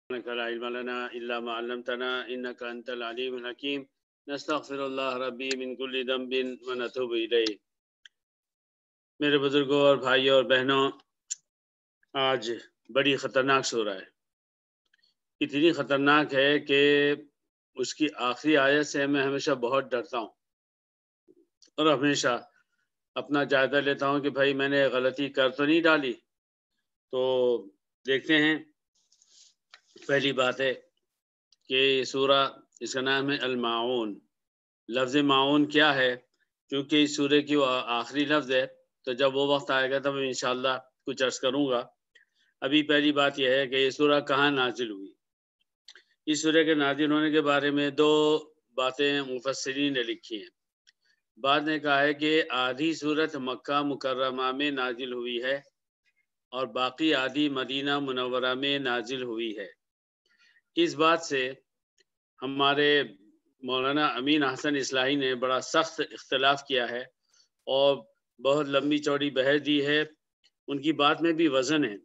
سبحانك لا علم لنا إلا ما علمتنا إنك أنت العليم الحكيم نستغفر الله ربي من كل ذنب ونتوب إليه۔ میرے بزرگوں اور بھائیوں اور بہنوں، آج بڑی خطرناک سورہ ہے۔ اتنی خطرناک ہے کہ اس کی آخری آیت سے میں ہمیشہ بہت ڈرتا ہوں اور ہمیشہ اپنا جائزہ لیتا ہوں کہ بھائی میں نے غلطی کر تو نہیں ڈالی۔ تو دیکھتے ہیں، پہلی بات ہے کہ یہ سورہ، اس کا نام ہے الماعون۔ لفظ معاون کیا ہے؟ کیونکہ اس سورہ کی وہ آخری لفظ ہے، تو جب وہ وقت آئے گا تو میں انشاءاللہ کچھ عرض کروں گا۔ ابھی پہلی بات یہ ہے کہ یہ سورہ کہاں نازل ہوئی۔ اس سورہ کے نازل ہونے کے بارے میں دو باتیں مفسرین نے لکھی ہیں۔ بعد نے کہا ہے کہ آدھی سورت مکہ مکرمہ میں نازل ہوئی ہے اور باقی آدھی مدینہ منورہ میں نازل ہوئی ہے۔ اس بات سے ہمارے مولانا امین احسن اصلاحی نے بڑا سخت اختلاف کیا ہے اور بہت لمبی چوڑی بحث دی ہے۔ ان کی بات میں بھی وزن ہے،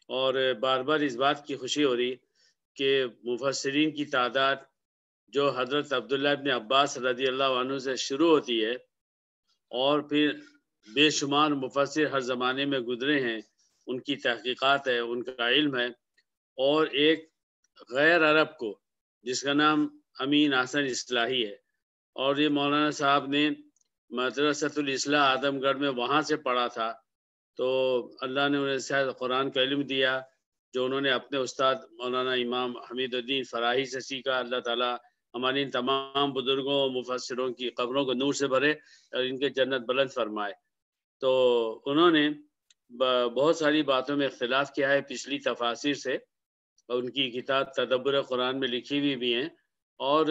اور بار بار اس بات کی خوشی ہو رہی کہ مفسرین کی تعداد جو حضرت عبداللہ ابن عباس رضی اللہ عنہ سے شروع ہوتی ہے اور پھر بے شمار مفسر ہر زمانے میں گزرے ہیں، ان کی تحقیقات ہے، ان کا علم ہے، اور ایک غیر عرب کو جس کا نام امین احسن اصلاحی ہے، اور یہ مولانا صاحب نے مدرسۃ الاصلاح اعظم گڑھ میں وہاں سے پڑھا تھا، تو اللہ نے انہیں شاید قرآن کا علم دیا جو انہوں نے اپنے استاد مولانا امام حمید الدین فراہی سے سیکھا۔ اللہ تعالیٰ ہمارے ان تمام بزرگوں و مفسروں کی قبروں کو نور سے بھرے اور ان کے جنت بلند فرمائے۔ تو انہوں نے بہت ساری باتوں میں اختلاف کیا ہے پچھلی تفاسیر سے، اور ان کی کتاب تدبر قرآن میں لکھی ہوئی بھی ہیں، اور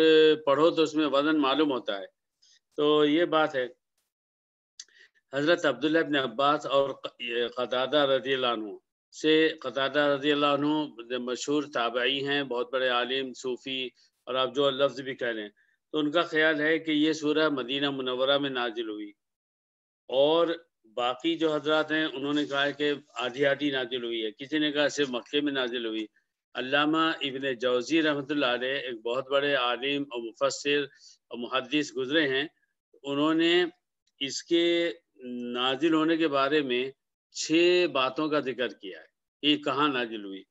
پڑھو تو اس میں وزن معلوم ہوتا ہے۔ تو یہ بات ہے، حضرت عبداللہ ابن عباس اور قتادہ رضی اللہ عنہ سے، قتادہ رضی اللہ عنہ مشہور تابعی ہیں، بہت بڑے عالم صوفی، اور آپ جو لفظ بھی کہہ لیں، تو ان کا خیال ہے کہ یہ سورہ مدینہ منورہ میں نازل ہوئی، اور باقی جو حضرات ہیں انہوں نے کہا ہے کہ آدھی آدھی نازل ہوئی ہے، کسی نے کہا صرف مکے میں نازل ہوئی۔ علامہ ابن جوزی رحمۃ اللہ علیہ ایک بہت بڑے عالم اور مفسر اور محدث گزرے ہیں، انہوں نے اس کے نازل ہونے کے بارے میں 6 باتوں کا ذکر کیا ہے کہ کہاں نازل ہوئی۔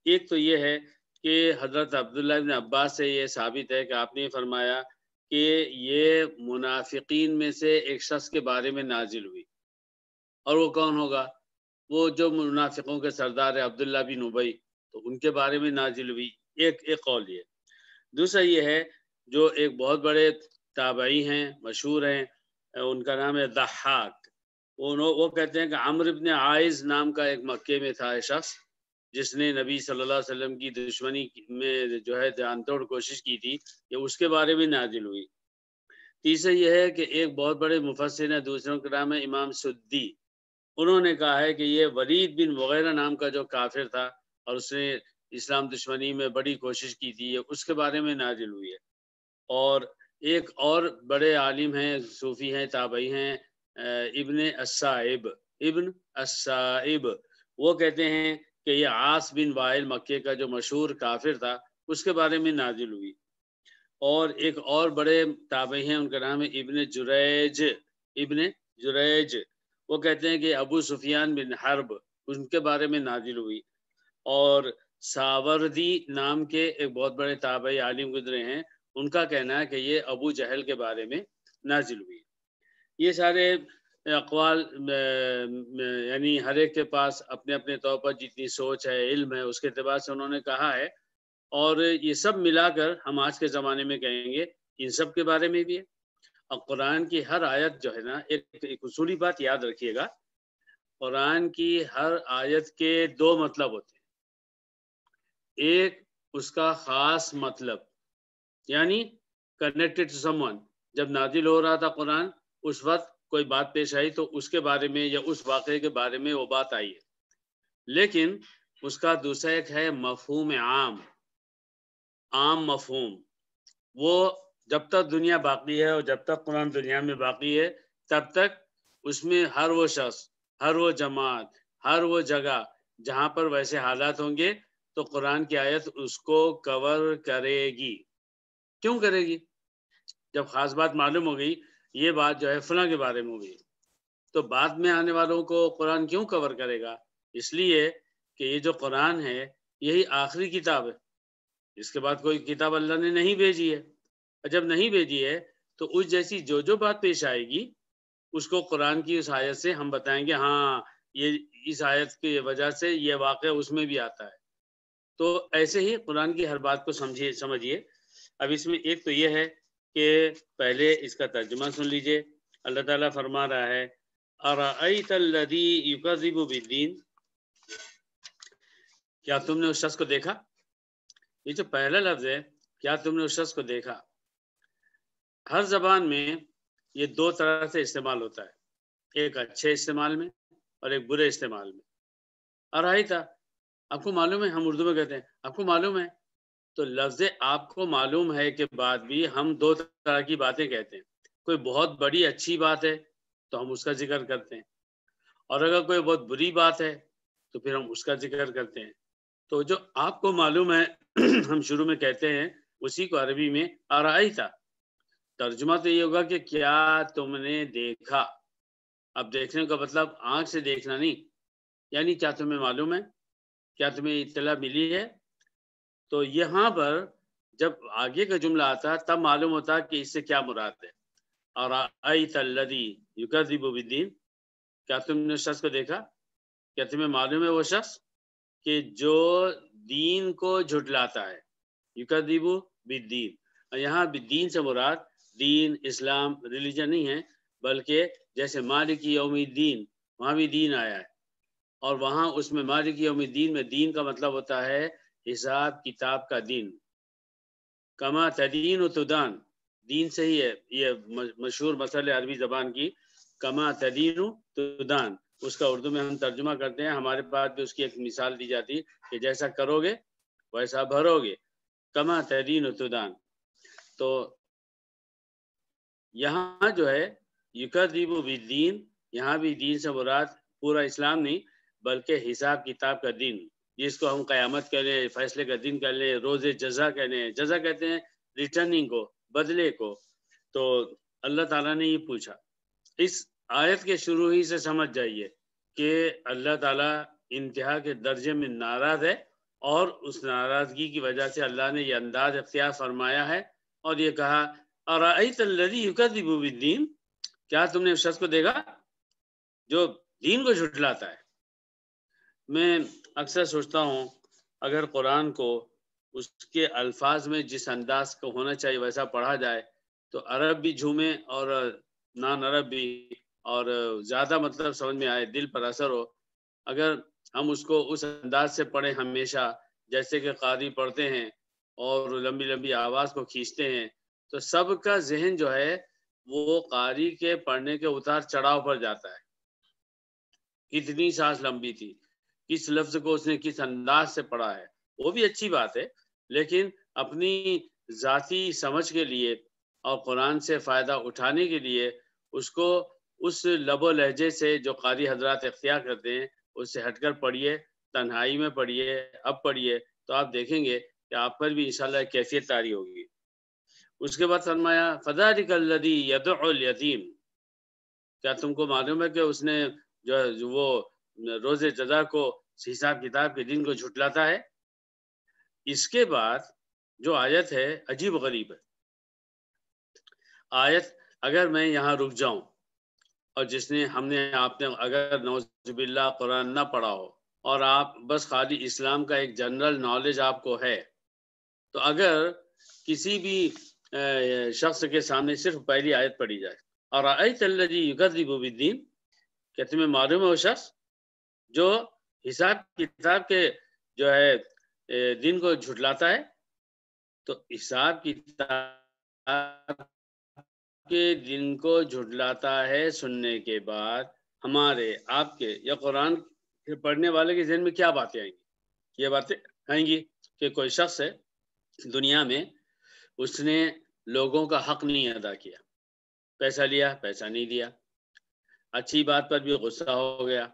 ایک تو یہ ہے کہ حضرت عبداللہ ابن عباس سے یہ ثابت ہے کہ آپ نے فرمایا کہ یہ منافقین میں سے ایک شخص کے بارے میں نازل ہوئی، اور وہ کون ہوگا؟ وہ جو منافقوں کے سردار ہے عبداللہ بن ابی، تو ان کے بارے میں نازل ہوئی۔ ایک قول یہ۔ دوسرا یہ ہے، جو ایک بہت بڑے تابعی ہیں، مشہور ہیں، ان کا نام ہے ضحاک، وہ کہتے ہیں کہ عمرو بن عائز نام کا ایک مکے میں تھا شخص، جس نے نبی صلی اللہ علیہ وسلم کی دشمنی میں جو ہے جان توڑ کوشش کی تھی، یہ اس کے بارے میں نازل ہوئی۔ تیسرا یہ ہے کہ ایک بہت بڑے مفسر ہیں، دوسروں کا نام ہے امام سدی، انہوں نے کہا ہے کہ یہ ولید بن مغیرہ نام کا جو کافر تھا اور اس نے اسلام دشمنی میں بڑی کوشش کی تھی، اس کے بارے میں نازل ہوئی ہے۔ اور ایک اور بڑے عالم ہیں، صوفی ہیں، تابعی ہیں، ابن السائب، وہ کہتے ہیں کہ یہ عاص بن وائل مکے کا جو مشہور کافر تھا، اس کے بارے میں نازل ہوئی۔ اور ایک اور بڑے تابعی ہیں، ان کا نام ہے ابن جریج، وہ کہتے ہیں کہ ابو سفیان بن حرب، ان کے بارے میں نازل ہوئی۔ اور ساوردی نام کے ایک بہت بڑے تابعی عالم گزرے ہیں، ان کا کہنا ہے کہ یہ ابو جہل کے بارے میں نازل ہوئی۔ یہ سارے اقوال یعنی ہر ایک کے پاس اپنے اپنے طور پر جتنی سوچ ہے، علم ہے، اس کے اعتبار سے انہوں نے کہا ہے، اور یہ سب ملا کر ہم آج کے زمانے میں کہیں گے ان سب کے بارے میں بھی ہے۔ اور قرآن کی ہر آیت جو ہے نا، ایک اصولی بات یاد رکھیے گا، قرآن کی ہر آیت کے 2 مطلب ہوتے ہیں۔ ایک اس کا خاص مطلب، یعنی کنیکٹڈ ٹو سم ون، جب نازل ہو رہا تھا قرآن، اس وقت کوئی بات پیش آئی تو اس کے بارے میں یا اس واقعے کے بارے میں وہ بات آئی ہے۔ لیکن اس کا دوسرا ایک ہے مفہوم عام مفہوم، وہ جب تک دنیا باقی ہے اور جب تک قرآن دنیا میں باقی ہے، تب تک اس میں ہر وہ شخص، ہر وہ جماعت، ہر وہ جگہ جہاں پر ویسے حالات ہوں گے، تو قرآن کی آیت اس کو کور کرے گی. کیوں کرے گی؟ جب خاص بات معلوم ہو گئی یہ بات جو ہے فلاں کے بارے میں ہو گئی تو بعد میں آنے والوں کو قرآن کیوں کور کرے گا؟ اس لیے کہ یہ جو قرآن ہے یہی آخری کتاب ہے. اس کے بعد کوئی کتاب اللہ نے نہیں بھیجی ہے. اور جب نہیں بھیجی ہے تو اس جیسی جو بات پیش آئے گی اس کو قرآن کی اس آیت سے ہم بتائیں گے ہاں یہ اس آیت کی وجہ سے یہ واقعہ اس میں بھی آتا ہے. تو ایسے ہی قرآن کی ہر بات کو سمجھیے. اب اس میں ایک تو یہ ہے کہ پہلے اس کا ترجمہ سن لیجئے. اللہ تعالیٰ فرما رہا ہے اَرَأَيْتَ الَّذِي يُكَذِّبُ بِالدِّينِ، کیا تم نے اس شخص کو دیکھا؟ یہ جو پہلا لفظ ہے کیا تم نے اس شخص کو دیکھا، ہر زبان میں یہ دو طرح سے استعمال ہوتا ہے، ایک اچھے استعمال میں اور ایک برے استعمال میں. اَرَأَيْتَ، آپ کو معلوم ہے، ہم اردو میں کہتے ہیں آپ کو معلوم ہے. تو لفظ آپ کو معلوم ہے کے بعد بھی ہم دو طرح کی باتیں کہتے ہیں. کوئی بہت بڑی اچھی بات ہے تو ہم اس کا ذکر کرتے ہیں، اور اگر کوئی بہت بری بات ہے تو پھر ہم اس کا ذکر کرتے ہیں. تو جو آپ کو معلوم ہے ہم شروع میں کہتے ہیں اسی کو عربی میں اَرَأَيْتَ، ترجمہ تو یہ ہوگا کہ کیا تم نے دیکھا. اب دیکھنے کا مطلب آنکھ سے دیکھنا نہیں، یعنی کیا تمہیں معلوم ہے، کیا تمہیں اطلاع ملی ہے. تو یہاں پر جب آگے کا جملہ آتا تب معلوم ہوتا کہ اس سے کیا مراد ہے. اَرَأَيْتَ الَّذِي يُكَذِّبُ بِالدِّينِ، کیا تم نے اس شخص کو دیکھا، کیا تمہیں معلوم ہے وہ شخص کہ جو دین کو جھٹلاتا ہے. یکذب بالدین، اور یہاں بالدین سے مراد دین اسلام ریلیجن نہیں ہے، بلکہ جیسے مالک یوم الدین وہاں بھی دین آیا ہے، اور وہاں اس میں مالک یوم الدین میں دین کا مطلب ہوتا ہے حساب کتاب کا دین. کما تدین و تدان، دین سے ہی ہے یہ مشہور مسئلہ عربی زبان کی، کما تدین و تدان. اس کا اردو میں ہم ترجمہ کرتے ہیں، ہمارے پاس بھی اس کی ایک مثال دی جاتی کہ جیسا کرو گے ویسا بھرو گے، کما تدین و تدان. تو یہاں جو ہے یکذب بالدین، یہاں بھی دین سے مراد پورا اسلام نہیں بلکہ حساب کتاب کا دین، جس کو ہم قیامت کہہ لیں، فیصلے کا دن کہہ لیں، روز جزا کہہ لیں. جزا کہتے ہیں ریٹرننگ کو، بدلے کو. تو اللہ تعالیٰ نے یہ پوچھا. اس آیت کے شروع ہی سے سمجھ جائیے کہ اللہ تعالیٰ انتہا کے درجے میں ناراض ہے، اور اس ناراضگی کی وجہ سے اللہ نے یہ انداز اختیار فرمایا ہے اور یہ کہا اَرَأَيْتَ الَّذِي يُكَذِّبُ بِالدِّينِ، کیا تم نے اس شخص کو دیکھا جو دین کو جھٹلاتا ہے. میں اکثر سوچتا ہوں اگر قرآن کو اس کے الفاظ میں جس انداز کو ہونا چاہیے ویسا پڑھا جائے تو عرب بھی جھومے اور نان عرب بھی، اور زیادہ مطلب سمجھ میں آئے، دل پر اثر ہو. اگر ہم اس کو اس انداز سے پڑھیں ہمیشہ جیسے کہ قاری پڑھتے ہیں اور لمبی لمبی آواز کو کھینچتے ہیں تو سب کا ذہن جو ہے وہ قاری کے پڑھنے کے اتار چڑھاؤ پر جاتا ہے. کتنی سانس لمبی تھی، کس لفظ کو اس نے کس انداز سے پڑھا ہے، وہ بھی اچھی بات ہے، لیکن اپنی ذاتی سمجھ کے لیے اور قرآن سے فائدہ اٹھانے کے لیے اس کو اس لب و لہجے سے جو قاری حضرات اختیار کرتے ہیں اس سے ہٹ کر پڑھیے، تنہائی میں پڑھیے. اب پڑھیے تو آپ دیکھیں گے کہ آپ پر بھی انشاءاللہ ایک کیفیت طاری ہوگی. اس کے بعد فرمایا فَذَلِكَ الَّذِي يَدُعُّ الْيَتِيمَ، کیا تم کو معلوم ہے کہ اس نے جو وہ روز جزا کو، حساب کتاب کے دن کو جھٹلاتا ہے. اس کے بعد جو آیت ہے عجیب غریب ہے. آیت اگر میں یہاں رک جاؤں اور جس نے ہم نے آپ نے اگر نعوذ باللہ قرآن نہ پڑھا ہو اور آپ بس خالی اسلام کا ایک جنرل نالج آپ کو ہے، تو اگر کسی بھی شخص کے سامنے صرف پہلی آیت پڑھی جائے اَرَأَيْتَ الَّذِي يُكَذِّبُ بِالدِّينِ، کیا تمہیں معلوم ہے وہ شخص جو حساب کتاب کے جو ہے دن کو جھٹلاتا ہے. تو حساب کتاب کے دن کو جھٹلاتا ہے سننے کے بعد ہمارے آپ کے یا قرآن کے پڑھنے والے کے ذہن میں کیا باتیں آئیں گی؟ یہ باتیں آئیں گی کہ کوئی شخص ہے دنیا میں اس نے لوگوں کا حق نہیں ادا کیا، پیسہ لیا پیسہ نہیں دیا، اچھی بات پر بھی غصہ ہو گیا،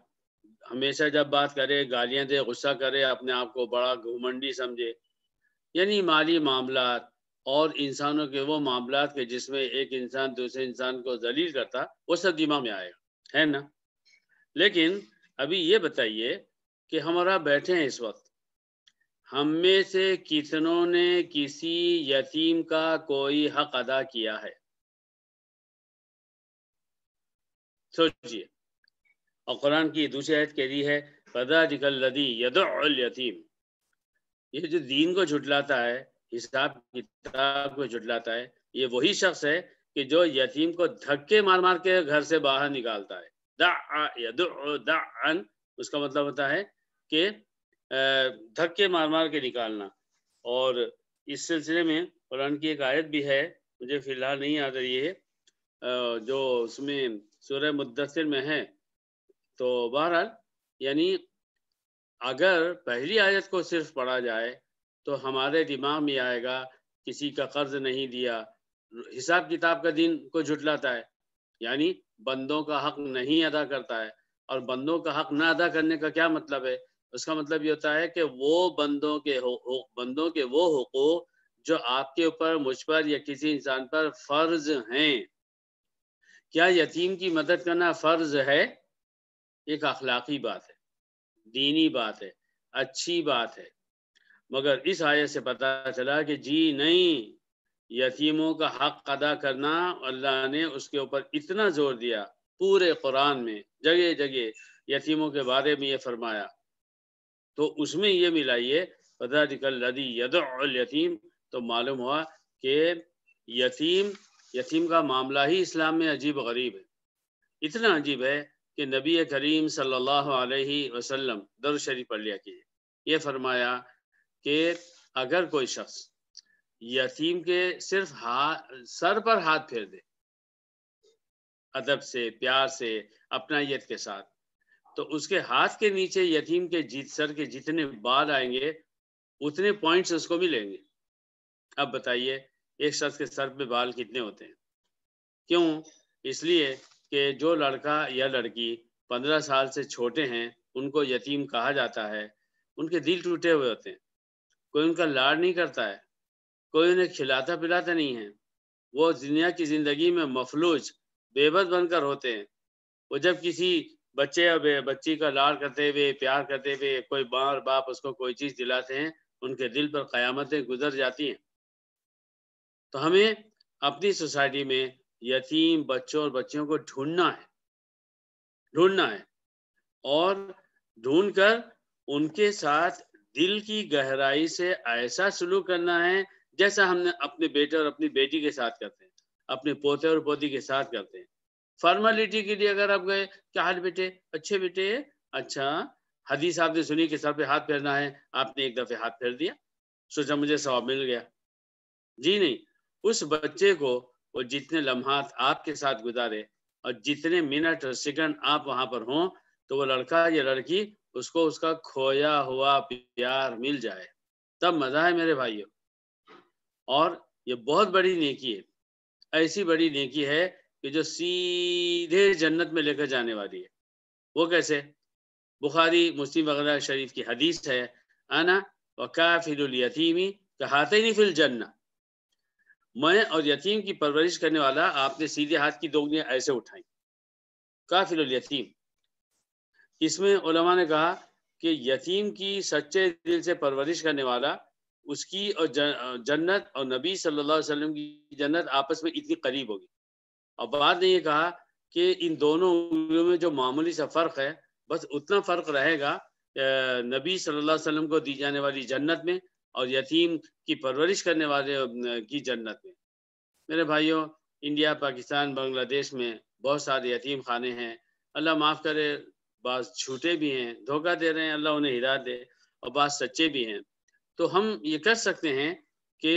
ہمیشہ جب بات کرے گالیاں دے، غصہ کرے، اپنے آپ کو بڑا گھمنڈی سمجھے، یعنی مالی معاملات اور انسانوں کے وہ معاملات کے جس میں ایک انسان دوسرے انسان کو ذلیل کرتا، وہ سب دماغ میں آئے گا، ہے نا؟ لیکن ابھی یہ بتائیے کہ ہمارا بیٹھے ہیں اس وقت، ہم میں سے کتنوں نے کسی یتیم کا کوئی حق ادا کیا ہے؟ سوچئے۔ اور قرآن کی دوسری آیت کہہ رہی ہے فَذَلِكَ الَّذِي يَدُعُّ الْيَتِيمَ، یہ جو دین کو جھٹلاتا ہے، حساب کتاب کو جھٹلاتا ہے، یہ وہی شخص ہے کہ جو یتیم کو دھکے مار مار کے گھر سے باہر نکالتا ہے۔ دع یدع دعا، اس کا مطلب ہوتا ہے کہ دھکے مار مار کے نکالنا۔ اور اس سلسلے میں قرآن کی ایک آیت بھی ہے، مجھے فی الحال نہیں یاد رہی ہے، جو اس میں سورہ مدثر میں ہے۔ تو بہرحال یعنی اگر پہلی آیت کو صرف پڑھا جائے تو ہمارے دماغ میں آئے گا کسی کا قرض نہیں دیا، حساب کتاب کا دین کو جھٹلاتا ہے، یعنی بندوں کا حق نہیں ادا کرتا ہے۔ اور بندوں کا حق نہ ادا کرنے کا کیا مطلب ہے؟ اس کا مطلب یہ ہوتا ہے کہ وہ بندوں کے وہ حقوق جو آپ کے اوپر، مجھ پر یا کسی انسان پر فرض ہیں۔ کیا یتیم کی مدد کرنا فرض ہے؟ ایک اخلاقی بات ہے، دینی بات ہے، اچھی بات ہے، مگر اس آیت سے پتہ چلا کہ جی نہیں، یتیموں کا حق ادا کرنا اللہ نے اس کے اوپر اتنا زور دیا، پورے قرآن میں جگہ جگہ یتیموں کے بارے میں یہ فرمایا، تو اس میں یہ ملائیے فَذَلِكَ الَّذِي يَدُعُّ الْيَتِيمَ، تو معلوم ہوا کہ یتیم کا معاملہ ہی اسلام میں عجیب و غریب ہے۔ اتنا عجیب ہے کہ نبی کریم صلی اللہ علیہ وسلم درود شریف پڑھ لیا کیجیے، یہ فرمایا کہ اگر کوئی شخص یتیم کے صرف سر پر ہاتھ پھیر دے، ادب سے، پیار سے، اپنائیت کے ساتھ، تو اس کے ہاتھ کے نیچے یتیم کے سر کے جتنے بال آئیں گے اتنے پوائنٹس اس کو ملیں گے۔ اب بتائیے ایک شخص کے سر پہ بال کتنے ہوتے ہیں؟ کیوں؟ اس لیے کہ جو لڑکا یا لڑکی 15 سال سے چھوٹے ہیں ان کو یتیم کہا جاتا ہے، ان کے دل ٹوٹے ہوئے ہوتے ہیں، کوئی ان کا لاڈ نہیں کرتا ہے، کوئی انہیں کھلاتا پلاتا نہیں ہے، وہ دنیا کی زندگی میں مفلوج، بے بس بن کر ہوتے ہیں۔ وہ جب کسی بچے اور بچی کا لاڈ کرتے ہوئے، پیار کرتے ہوئے کوئی ماں اور باپ اس کو کوئی چیز دلاتے ہیں، ان کے دل پر قیامتیں گزر جاتی ہیں۔ تو ہمیں اپنی سوسائٹی میں یتیم بچوں اور بچیوں کو ڈھونڈنا ہے اور ڈھونڈ کر ان کے ساتھ دل کی گہرائی سے ایسا سلوک کرنا ہے جیسا ہم نے اپنے بیٹے اور اپنی بیٹی کے ساتھ کرتے ہیں، اپنے پوتے اور پوتی کے ساتھ کرتے ہیں۔ فارمیلٹی کے لیے اگر آپ گئے، کیا حال بیٹے، اچھے بیٹے، اچھا، حدیث آپ نے سنی کہ سر پہ ہاتھ پھیرنا ہے، آپ نے ایک دفعہ ہاتھ پھیر دیا، سوچا مجھے ثواب مل گیا۔ جی نہیں، اس بچے کو وہ جتنے لمحات آپ کے ساتھ گزارے اور جتنے منٹ اور سیکنڈ آپ وہاں پر ہوں، تو وہ لڑکا یا لڑکی اس کو اس کا کھویا ہوا پیار مل جائے، تب مزہ ہے میرے بھائیوں۔ اور یہ بہت بڑی نیکی ہے، ایسی بڑی نیکی ہے کہ جو سیدھے جنت میں لے کر جانے والی ہے۔ وہ کیسے؟ بخاری مسلم وغیرہ شریف کی حدیث ہے، انا وکافل الیتیم کہاتین فی الجنہ، میں اور یتیم کی پرورش کرنے والا، آپ نے سیدھے ہاتھ کی دو انگلیاں ایسے اٹھائیں، کافل الیتیم۔ اس میں علماء نے کہا کہ یتیم کی سچے دل سے پرورش کرنے والا، اس کی اور جنت اور نبی صلی اللہ علیہ وسلم کی جنت آپس میں اتنی قریب ہوگی۔ اور بعد نے یہ کہا کہ ان دونوں انگلیوں میں جو معمولی سا فرق ہے، بس اتنا فرق رہے گا نبی صلی اللہ علیہ وسلم کو دی جانے والی جنت میں اور یتیم کی پرورش کرنے والے کی جنت میں۔ میرے بھائیوں، انڈیا، پاکستان، بنگلہ دیش میں بہت سارے یتیم خانے ہیں، اللہ معاف کرے، بعض جھوٹے بھی ہیں، دھوکہ دے رہے ہیں، اللہ انہیں ہدایت دے، اور بعض سچے بھی ہیں۔ تو ہم یہ کر سکتے ہیں کہ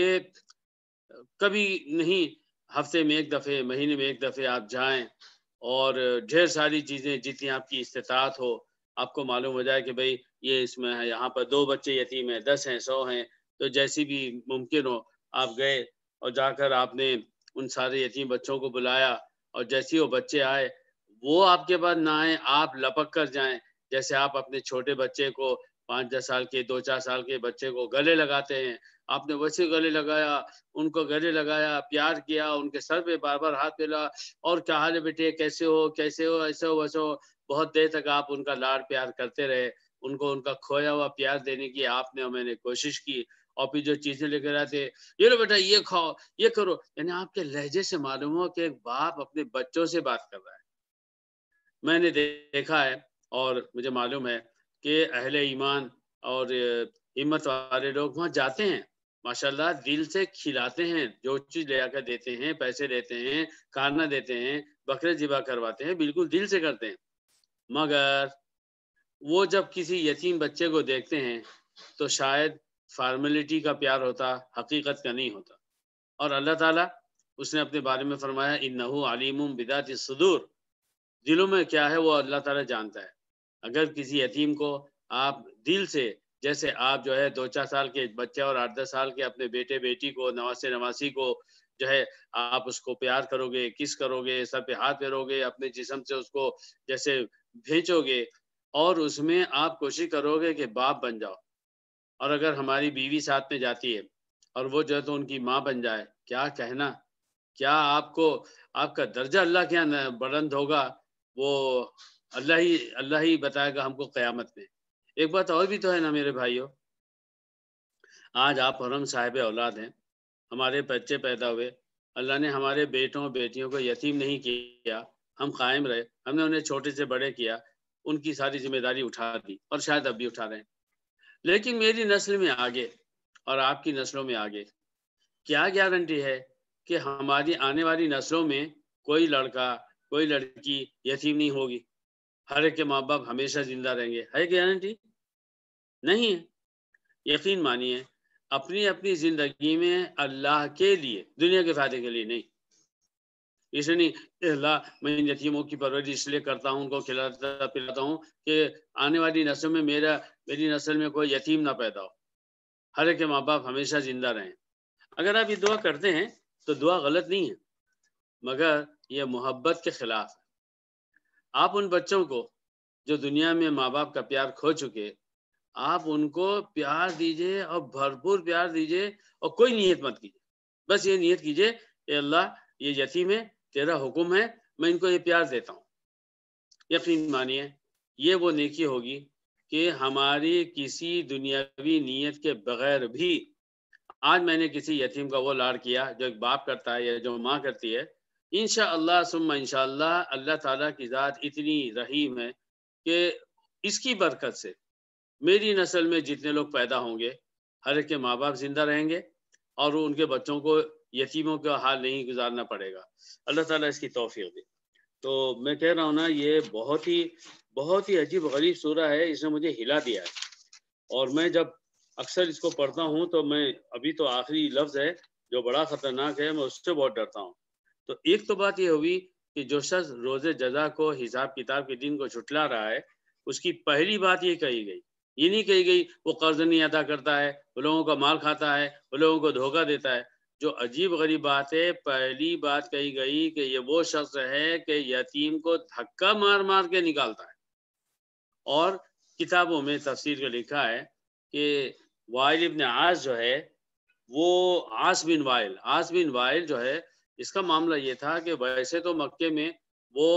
کبھی نہیں، ہفتے میں ایک دفعہ، مہینے میں ایک دفعہ آپ جائیں اور ڈھیر ساری چیزیں جتنی آپ کی استطاعت ہو، آپ کو معلوم ہو جائے کہ بھئی یہ اس میں ہے، یہاں پر 2 بچے یتیم ہیں، 10 ہیں، 100 ہیں، تو جیسی بھی ممکن ہو آپ گئے اور جا کر آپ نے ان سارے یتیم بچوں کو بلایا، اور جیسی وہ بچے آئے وہ آپ کے پاس نہ آئیں، آپ لپک کر جائیں، جیسے آپ اپنے چھوٹے بچے کو 5-10 سال کے 2-4 سال کے بچے کو گلے لگاتے ہیں، آپ نے ویسے گلے لگایا، ان کو گلے لگایا، پیار کیا، ان کے سر پہ بار بار ہاتھ پھیلا، اور کیا حال ہے بیٹے، کیسے ہو ایسے ہو ویسے ہو، بہت دیر تک آپ ان کا لاڈ پیار کرتے رہے، ان کو ان کا کھویا ہوا پیار دینے کی آپ نے اور میں نے کوشش کی، اور پھر جو چیزیں لے کر آتے، یہ لو بیٹا یہ کھاؤ یہ کرو، یعنی آپ کے لہجے سے معلوم ہو کہ ایک باپ اپنے بچوں سے بات کر رہا ہے۔ میں نے دیکھا ہے اور مجھے معلوم ہے کہ اہل ایمان اور ہمت والے لوگ وہاں جاتے ہیں، ماشاءاللہ دل سے کھلاتے ہیں، جو چیز لے آ کر دیتے ہیں، پیسے دیتے ہیں، کھانا دیتے ہیں، بکرے ذبح کرواتے ہیں، بالکل دل سے کرتے ہیں، مگر وہ جب کسی یتیم بچے کو دیکھتے ہیں تو شاید فارمیلٹی کا پیار ہوتا، حقیقت کا نہیں ہوتا۔ اور اللہ تعالیٰ اس نے اپنے بارے میں فرمایا انہو علیم بذات الصدور، دلوں میں کیا ہے وہ اللہ تعالیٰ جانتا ہے۔ اگر کسی یتیم کو آپ دل سے، جیسے آپ جو ہے 2-4 سال کے بچے اور 8-10 سال کے اپنے بیٹے بیٹی کو، نواسے نواسی کو جو ہے آپ اس کو پیار کرو گے، کس کرو گے، سر پہ ہاتھ پھیرو گے، اپنے جسم سے اس کو جیسے بھیجو گے، اور اس میں آپ کوشش کرو گے کہ باپ بن جاؤ۔ اور اگر ہماری بیوی ساتھ میں جاتی ہے اور وہ جو ہے تو ان کی ماں بن جائے، کیا کہنا، کیا آپ کا درجہ اللہ کے یہاں بلند ہوگا، وہ اللہ ہی بتائے گا ہم کو قیامت میں۔ ایک بات اور بھی تو ہے نا میرے بھائیوں، آج آپ اور ہم صاحب اولاد ہیں، ہمارے بچے پیدا ہوئے، اللہ نے ہمارے بیٹوں بیٹیوں کو یتیم نہیں کیا، ہم قائم رہے، ہم نے انہیں چھوٹے سے بڑے کیا، ان کی ساری ذمہ داری اٹھا دی، اور شاید اب بھی اٹھا رہے ہیں۔ لیکن میری نسل میں آگے اور آپ کی نسلوں میں آگے کیا گارنٹی ہے کہ ہماری آنے والی نسلوں میں کوئی لڑکا کوئی لڑکی یتیم نہیں ہوگی، ہر ایک کے ماں باپ ہمیشہ زندہ رہیں گے؟ ہے گارنٹی؟ نہیں ہے۔ یقین مانیے اپنی اپنی زندگی میں اللہ کے لیے، دنیا کے فائدے کے لیے نہیں، اس لیے نہیں اے اللہ میں ان یتیموں کی پرورش اس لیے کرتا ہوں، ان کو کھلاتا پلاتا ہوں کہ آنے والی نسل میں میری نسل میں کوئی یتیم نہ پیدا ہو، ہر ایک کے ماں باپ ہمیشہ زندہ رہیں۔ اگر آپ یہ دعا کرتے ہیں تو دعا غلط نہیں ہے، مگر یہ محبت کے خلاف ہے۔ آپ ان بچوں کو جو دنیا میں ماں باپ کا پیار کھو چکے، آپ ان کو پیار دیجئے اور بھرپور پیار دیجئے، اور کوئی نیت مت کیجئے، بس یہ نیت کیجئے اے اللہ یہ یتیم ہے، تیرا حکم ہے، میں ان کو یہ پیار دیتا ہوں۔ یقین مانیے یہ وہ نیکی ہوگی کہ ہماری کسی دنیاوی نیت کے بغیر بھی آج میں نے کسی یتیم کا وہ لاڑ کیا جو ایک باپ کرتا ہے یا جو ماں کرتی ہے، انشاءاللہ ثم انشاءاللہ اللہ تعالیٰ کی ذات اتنی رحیم ہے کہ اس کی برکت سے میری نسل میں جتنے لوگ پیدا ہوں گے ہر ایک کے ماں باپ زندہ رہیں گے، اور ان کے بچوں کو یتیموں کا حال نہیں گزارنا پڑے گا۔ اللہ تعالیٰ اس کی توفیق دے۔ تو میں کہہ رہا ہوں نا، یہ بہت ہی عجیب غریب سورہ ہے، اس نے مجھے ہلا دیا ہے، اور میں جب اکثر اس کو پڑھتا ہوں تو میں ابھی تو آخری لفظ ہے جو بڑا خطرناک ہے، میں اس سے بہت ڈرتا ہوں۔ تو ایک تو بات یہ ہوئی کہ جو شخص روز جزا کو، حساب کتاب کے دن کو جھٹلا رہا ہے، اس کی پہلی بات یہ کہی گئی، یہ نہیں کہی گئی وہ قرض نہیں ادا کرتا ہے، وہ لوگوں کا مال کھاتا ہے، وہ لوگوں کو دھوکہ دیتا ہے۔ جو عجیب غریب بات ہے، پہلی بات کہی گئی کہ یہ وہ شخص ہے کہ یتیم کو دھکا مار مار کے نکالتا ہے۔ اور کتابوں میں تفسیر کا لکھا ہے کہ وائل ابن عاص جو ہے، وہ عاص بن وائل جو ہے، اس کا معاملہ یہ تھا کہ ویسے تو مکے میں وہ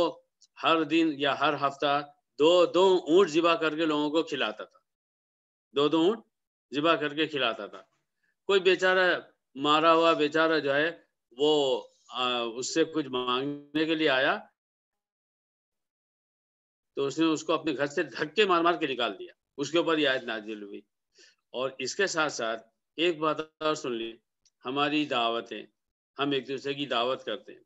ہر دن یا ہر ہفتہ دو اونٹ ذبح کر کے لوگوں کو کھلاتا تھا، دو اونٹ ذبح کر کے کھلاتا تھا۔ کوئی بیچارہ مارا ہوا بیچارہ جو ہے وہ اس سے کچھ مانگنے کے لیے آیا تو اس نے اس کو اپنے گھر سے دھکے مار مار کے نکال دیا، اس کے اوپر یہ آیت نازل ہوئی۔ اور اس کے ساتھ ساتھ ایک بات اور سن لی، ہماری دعوتیں، ہم ایک دوسرے کی دعوت کرتے ہیں،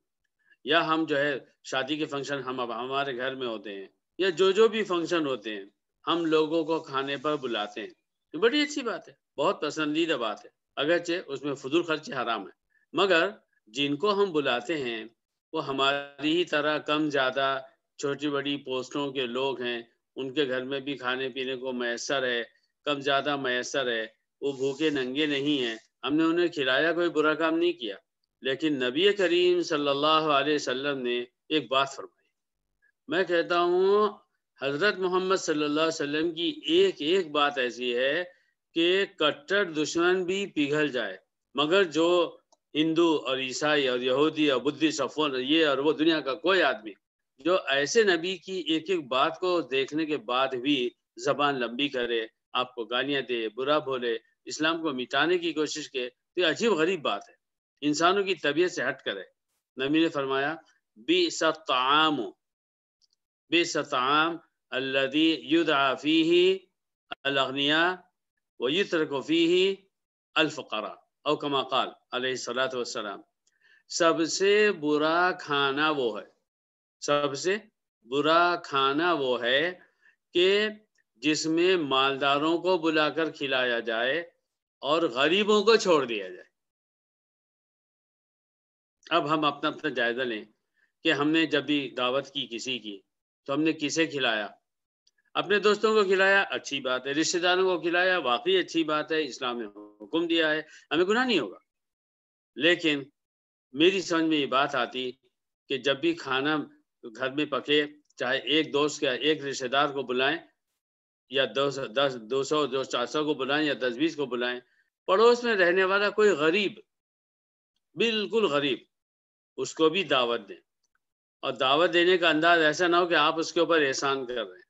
یا ہم جو ہے شادی کے فنکشن ہمارے گھر میں ہوتے ہیں، یا جو بھی فنکشن ہوتے ہیں، ہم لوگوں کو کھانے پر بلاتے ہیں، یہ بڑی اچھی بات ہے، بہت پسندیدہ بات ہے، اگرچہ اس میں فضول خرچی حرام ہے، مگر جن کو ہم بلاتے ہیں وہ ہماری ہی طرح کم زیادہ چھوٹی بڑی پوسٹوں کے لوگ ہیں، ان کے گھر میں بھی کھانے پینے کو میسر ہے، کم زیادہ میسر ہے، وہ بھوکے ننگے نہیں ہیں، ہم نے انہیں کھلایا، کوئی برا کام نہیں کیا۔ لیکن نبی کریم صلی اللہ علیہ وسلم نے ایک بات فرمائی، میں کہتا ہوں حضرت محمد صلی اللہ علیہ وسلم کی ایک ایک بات ایسی ہے کہ کٹر دشمن بھی پگھل جائے، مگر جو ہندو اور عیسائی اور یہودی اور بدھسٹ اور یہ اور وہ دنیا کا کوئی آدمی جو ایسے نبی کی ایک ایک بات کو دیکھنے کے بعد بھی زبان لمبی کرے، آپ کو گالیاں دے، برا بولے، اسلام کو مٹانے کی کوشش کے، تو یہ عجیب غریب بات ہے، انسانوں کی طبیعت سے ہٹ کرے۔ نبی نے فرمایا بئس الطعام بئس الطعام الذی یدعى فیہ الاغنیاء ویترک فیہ الفقراء او کما قال علیہ الصلوۃ والسلام، سب سے برا کھانا وہ ہے، سب سے برا کھانا وہ ہے کہ جس میں مالداروں کو بلا کر کھلایا جائے اور غریبوں کو چھوڑ دیا جائے۔ اب ہم اپنا اپنا جائزہ لیں کہ ہم نے جب بھی دعوت کی کسی کی تو ہم نے کسے کھلایا؟ اپنے دوستوں کو کھلایا، اچھی بات ہے، رشتہ داروں کو کھلایا، واقعی اچھی بات ہے، اسلام نے حکم دیا ہے، ہمیں گناہ نہیں ہوگا۔ لیکن میری سمجھ میں یہ بات آتی کہ جب بھی کھانا گھر میں پکے، چاہے ایک دوست یا ایک رشتہ دار کو بلائیں یا 200 400 کو بلائیں یا 10-20 کو بلائیں، پڑوس میں رہنے والا کوئی غریب، بالکل غریب، اس کو بھی دعوت دیں، اور دعوت دینے کا انداز ایسا نہ ہو کہ آپ اس کے اوپر احسان کر رہے ہیں،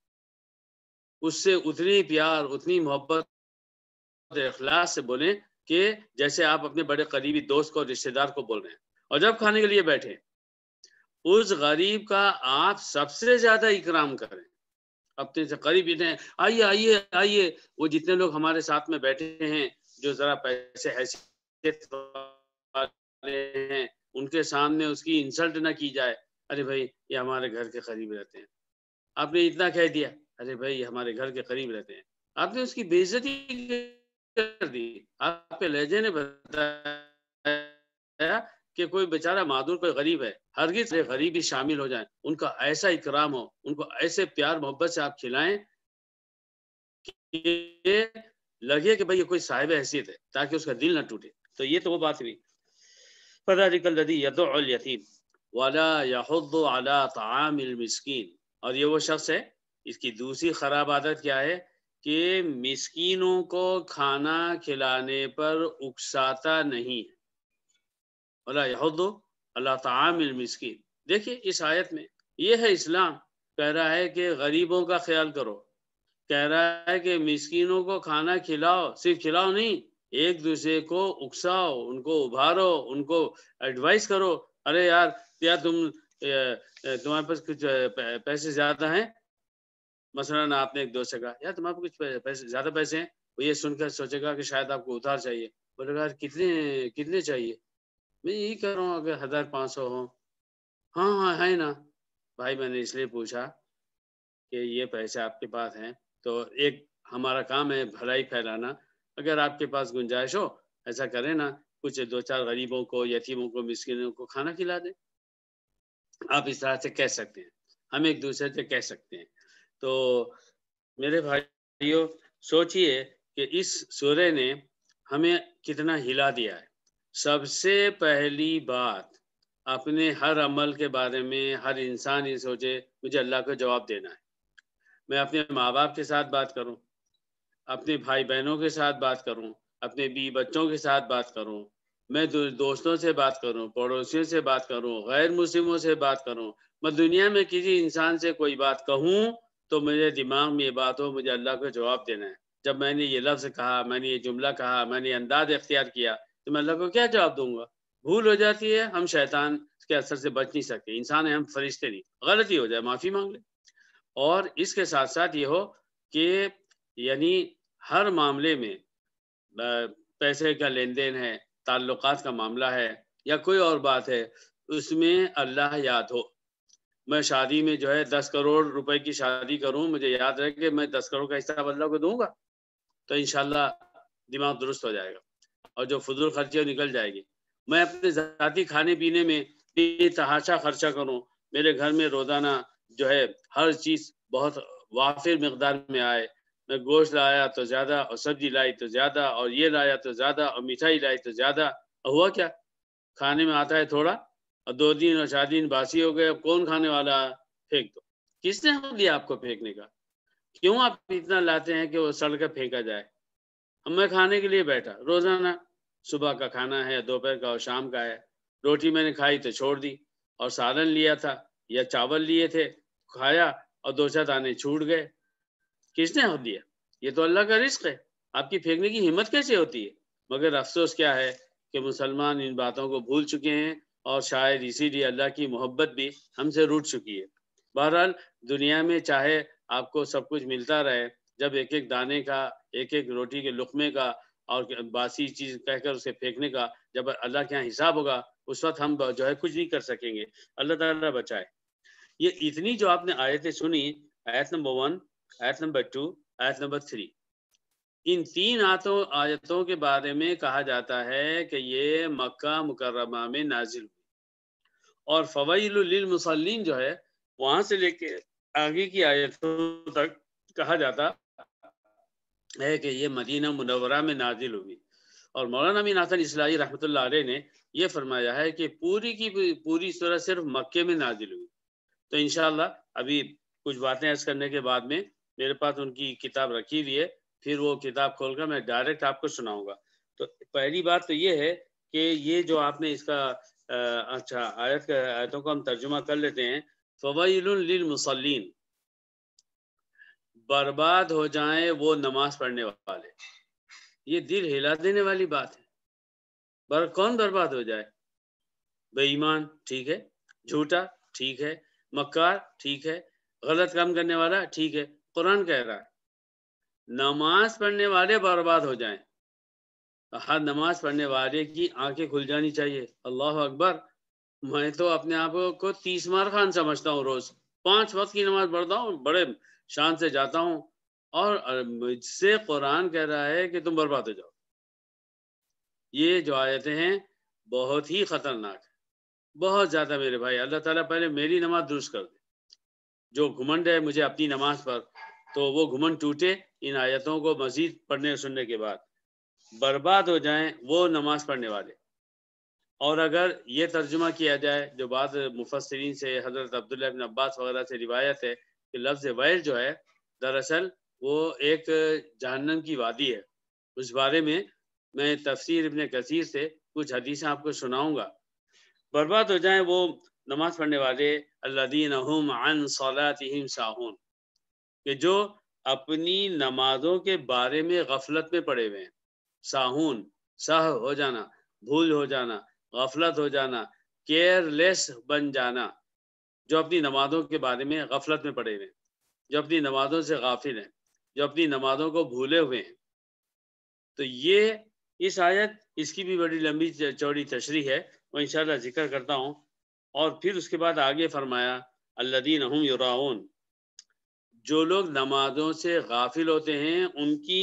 اس سے اتنی پیار، اتنی محبت، اخلاص سے بولیں کہ جیسے آپ اپنے بڑے قریبی دوست کو، رشتہ دار کو بول رہے ہیں۔ اور جب کھانے کے لیے بیٹھے اس غریب کا آپ سب سے زیادہ اکرام کریں، اپنے سے قریب اتنے آئیے آئیے آئیے، وہ جتنے لوگ ہمارے ساتھ میں بیٹھے ہیں جو ذرا پیسے حیثیت والے ہیں، ان کے سامنے اس کی انسلٹ نہ کی جائے، ارے بھائی یہ ہمارے گھر کے قریب رہتے ہیں، آپ نے اتنا کہہ دیا، ارے بھائی یہ ہمارے گھر کے قریب رہتے ہیں، آپ نے اس کی بے عزتی کر دی۔ آپ کے لہجے نے بتایا کہ کوئی بیچارہ معذور، کوئی غریب ہے، ہرگز غریب ہی شامل ہو جائیں، ان کا ایسا اکرام ہو، ان کو ایسے پیار محبت سے آپ کھلائیں کہ لگے کہ بھئی یہ کوئی صاحب حیثیت ہے، تاکہ اس کا دل نہ ٹوٹے۔ تو یہ تو وہ بات ہوئی، فَذَلِكَ الَّذِي يَدُعُّ الْيَتِيمَ وَلَا يَحُضُّ عَلَىٰ طَعَامِ الْمِسْكِينِ، اور یہ وہ شخص ہے، اس کی دوسری خراب عادت کیا ہے کہ مسکینوں کو کھانا کھلانے پر اکساتا نہیں، وَلَا يَحُضُّ عَلَىٰ طَعَامِ الْمِسْكِينِ۔ دیکھیے اس آیت میں یہ ہے اسلام، کہہ رہا ہے کہ غریبوں کا خیال کرو، کہہ رہا ہے کہ مسکینوں کو کھانا کھلاؤ، صرف کھلاؤ نہیں، ایک دوسرے کو اکساؤ، ان کو ابھارو، ان کو ایڈوائز کرو، ارے یار تمہارے پاس کچھ پیسے زیادہ ہیں، مثلاً آپ نے ایک دوست سے کہا یار تمہارے پاس کچھ پیسے زیادہ پیسے ہیں، وہ یہ سن کر سوچے گا کہ شاید آپ کو ادھار چاہیے، بولے گا یار کتنے چاہیے، میں یہی کہہ رہا ہوں اگر 1500 ہوں، ہاں ہاں ہے نا، بھائی میں نے اس لیے پوچھا کہ یہ پیسے آپ کے پاس ہیں تو ایک ہمارا کام ہے بھلائی پھیلانا، اگر آپ کے پاس گنجائش ہو ایسا کریں نا، کچھ 2-4 غریبوں کو، یتیموں کو، مسکینوں کو کھانا کھلا دیں۔ آپ اس طرح سے کہہ سکتے ہیں، ہم ایک دوسرے سے کہہ سکتے ہیں۔ تو میرے بھائیوں سوچئے کہ اس سورہ نے ہمیں کتنا ہلا دیا ہے۔ سب سے پہلی بات اپنے ہر عمل کے بارے میں ہر انسان یہ سوچے مجھے اللہ کو جواب دینا ہے، میں اپنے ماں باپ کے ساتھ بات کروں، اپنے بھائی بہنوں کے ساتھ بات کروں، اپنے بیوی بچوں کے ساتھ بات کروں، میں دوستوں سے بات کروں، پڑوسیوں سے بات کروں، غیر مسلموں سے بات کروں، میں دنیا میں کسی انسان سے کوئی بات کہوں تو میرے دماغ میں یہ بات ہو مجھے اللہ کو جواب دینا ہے۔ جب میں نے یہ لفظ کہا، میں نے یہ جملہ کہا، میں نے یہ انداز اختیار کیا تو میں اللہ کو کیا جواب دوں گا؟ بھول ہو جاتی ہے، ہم شیطان کے اثر سے بچ نہیں سکتے، انسان ہیں ہم، فرشتے نہیں، غلطی ہو جائے معافی مانگ لیں۔ اور اس کے ساتھ ساتھ یہ ہو کہ یعنی ہر معاملے میں پیسے کا لین دین ہے، تعلقات کا معاملہ ہے یا کوئی اور بات ہے، اس میں اللہ یاد ہو۔ میں شادی میں جو ہے 10 کروڑ روپے کی شادی کروں، مجھے یاد رہے کہ میں 10 کروڑ کا حصہ اللہ کو دوں گا تو انشاءاللہ دماغ درست ہو جائے گا اور جو فضول خرچی نکل جائے گی۔ میں اپنے ذاتی کھانے پینے میں بے تحاشا خرچہ کروں، میرے گھر میں روزانہ جو ہے ہر چیز بہت وافر مقدار میں آئے، میں گوشت لایا تو زیادہ اور سبزی لائی تو زیادہ اور یہ لایا تو زیادہ اور مٹھائی لائی تو زیادہ، اور ہوا کیا؟ کھانے میں آتا ہے تھوڑا اور 2 دن اور 4 دن باسی ہو گئے، اب کون کھانے والا ہے؟ پھینک دو۔ کس نے حق دیا آپ کو پھینکنے کا؟ کیوں آپ اتنا لاتے ہیں کہ وہ سڑ کر پھینکا جائے؟ میں کھانے کے لیے بیٹھا، روزانہ صبح کا کھانا ہے، دوپہر کا اور شام کا ہے، روٹی میں نے کھائی تو چھوڑ دی، اور سالن لیا تھا یا چاول لیے تھے، کھایا اور 2-4 دانے چھوٹ گئے۔ کس نے حق دیا؟ یہ تو اللہ کا رزق ہے، آپ کی پھینکنے کی ہمت کیسے ہوتی ہے؟ مگر افسوس کیا ہے کہ مسلمان ان باتوں کو بھول چکے ہیں، اور شاید اسی لیے اللہ کی محبت بھی ہم سے روٹ چکی ہے۔ بہرحال دنیا میں چاہے آپ کو سب کچھ ملتا رہے، جب ایک ایک دانے کا، ایک ایک روٹی کے لقمے کا اور باسی چیز کہہ کر اسے پھینکنے کا جب اللہ کے یہاں حساب ہوگا، اس وقت ہم جو ہے کچھ نہیں کر سکیں گے۔ اللہ تعالیٰ بچائے۔ یہ اتنی جو آپ نے آیتیں سنی، آیت نمبر 1، آیت نمبر 2، آیت نمبر 3، ان 3 آیتوں کے بارے میں کہا جاتا ہے کہ یہ مکہ مکرمہ میں نازل ہوئی، اور فویل للمصلین جو ہے وہاں سے لے کے آگے کی آیتوں تک کہا جاتا ہے کہ یہ مدینہ منورہ میں نازل ہوئی۔ اور مولانا امین حسن اصلاحی رحمۃ اللہ علیہ نے یہ فرمایا ہے کہ پوری کی پوری سورت صرف مکے میں نازل ہوئی۔ تو انشاءاللہ ابھی کچھ باتیں عرض کرنے کے بعد میں میرے پاس ان کی کتاب رکھی ہوئی ہے، پھر وہ کتاب کھول کر میں ڈائریکٹ آپ کو سناؤں گا۔ تو پہلی بات تو یہ ہے کہ یہ جو آپ نے اس کا اچھا آیتوں کو ہم ترجمہ کر لیتے ہیں۔ فویل للمصلین، برباد ہو جائیں وہ نماز پڑھنے والے۔ یہ دل ہلا دینے والی بات ہے۔ کون برباد ہو جائے؟ بے ایمان ٹھیک ہے، جھوٹا ٹھیک ہے، مکار ٹھیک ہے، غلط کام کرنے والا ٹھیک ہے۔ قرآن کہہ رہا ہے نماز پڑھنے والے برباد ہو جائیں۔ ہر نماز پڑھنے والے کی آنکھیں کھل جانی چاہیے۔ اللہ اکبر! میں تو اپنے آپ کو 30 مار خان سمجھتا ہوں، روز 5 وقت کی نماز پڑھتا ہوں، بڑے شان سے جاتا ہوں، اور مجھ سے قرآن کہہ رہا ہے کہ تم برباد ہو جاؤ۔ یہ جو آیتیں ہیں بہت ہی خطرناک ہے، بہت زیادہ میرے بھائی۔ اللہ تعالیٰ پہلے میری نماز درست کر دے۔ جو گھمنڈ ہے مجھے اپنی نماز پر، تو وہ گھمنڈ ٹوٹے ان آیتوں کو مزید پڑھنے سننے کے بعد۔ برباد ہو جائیں وہ نماز پڑھنے والے۔ اور اگر یہ ترجمہ کیا جائے جو بعض مفسرین سے، حضرت عبداللہ بن عباس وغیرہ سے روایت ہے کہ لفظ ویل جو ہے دراصل وہ ایک جہنم کی وادی ہے۔ اس بارے میں میں تفسیر ابن کثیر سے کچھ حدیثیں آپ کو سناؤں گا۔ برباد ہو جائیں وہ نماز پڑھنے والے، الذین هم عن صلاتهم ساہون، کہ جو اپنی نمازوں کے بارے میں غفلت میں پڑے ہوئے ہیں۔ ساہون، ساہ ہو جانا، بھول ہو جانا، غفلت ہو جانا، کیئر لیس بن جانا۔ جو اپنی نمازوں کے بارے میں غفلت میں پڑے ہوئے ہیں، جو اپنی نمازوں سے غافل ہیں، جو اپنی نمازوں کو بھولے ہوئے ہیں۔ تو یہ اس آیت، اس کی بھی بڑی لمبی چوڑی تشریح ہے، وہ انشاءاللہ ذکر کرتا ہوں۔ اور پھر اس کے بعد آگے فرمایا الذین هم یراؤون، جو لوگ نمازوں سے غافل ہوتے ہیں ان کی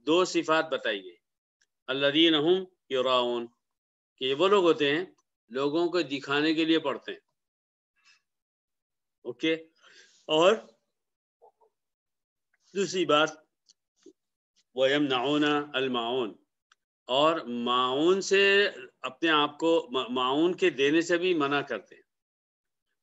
2 صفات بتائی گئی۔ الذین هم یراؤون، کہ یہ وہ لوگ ہوتے ہیں لوگوں کو دکھانے کے لیے پڑھتے ہیں، اوکے۔ اور دوسری بات وَيَمْنَعُونَ الْمَاعُونَ، اور معاون سے اپنے آپ کو، معاون کے دینے سے بھی منع کرتے ہیں۔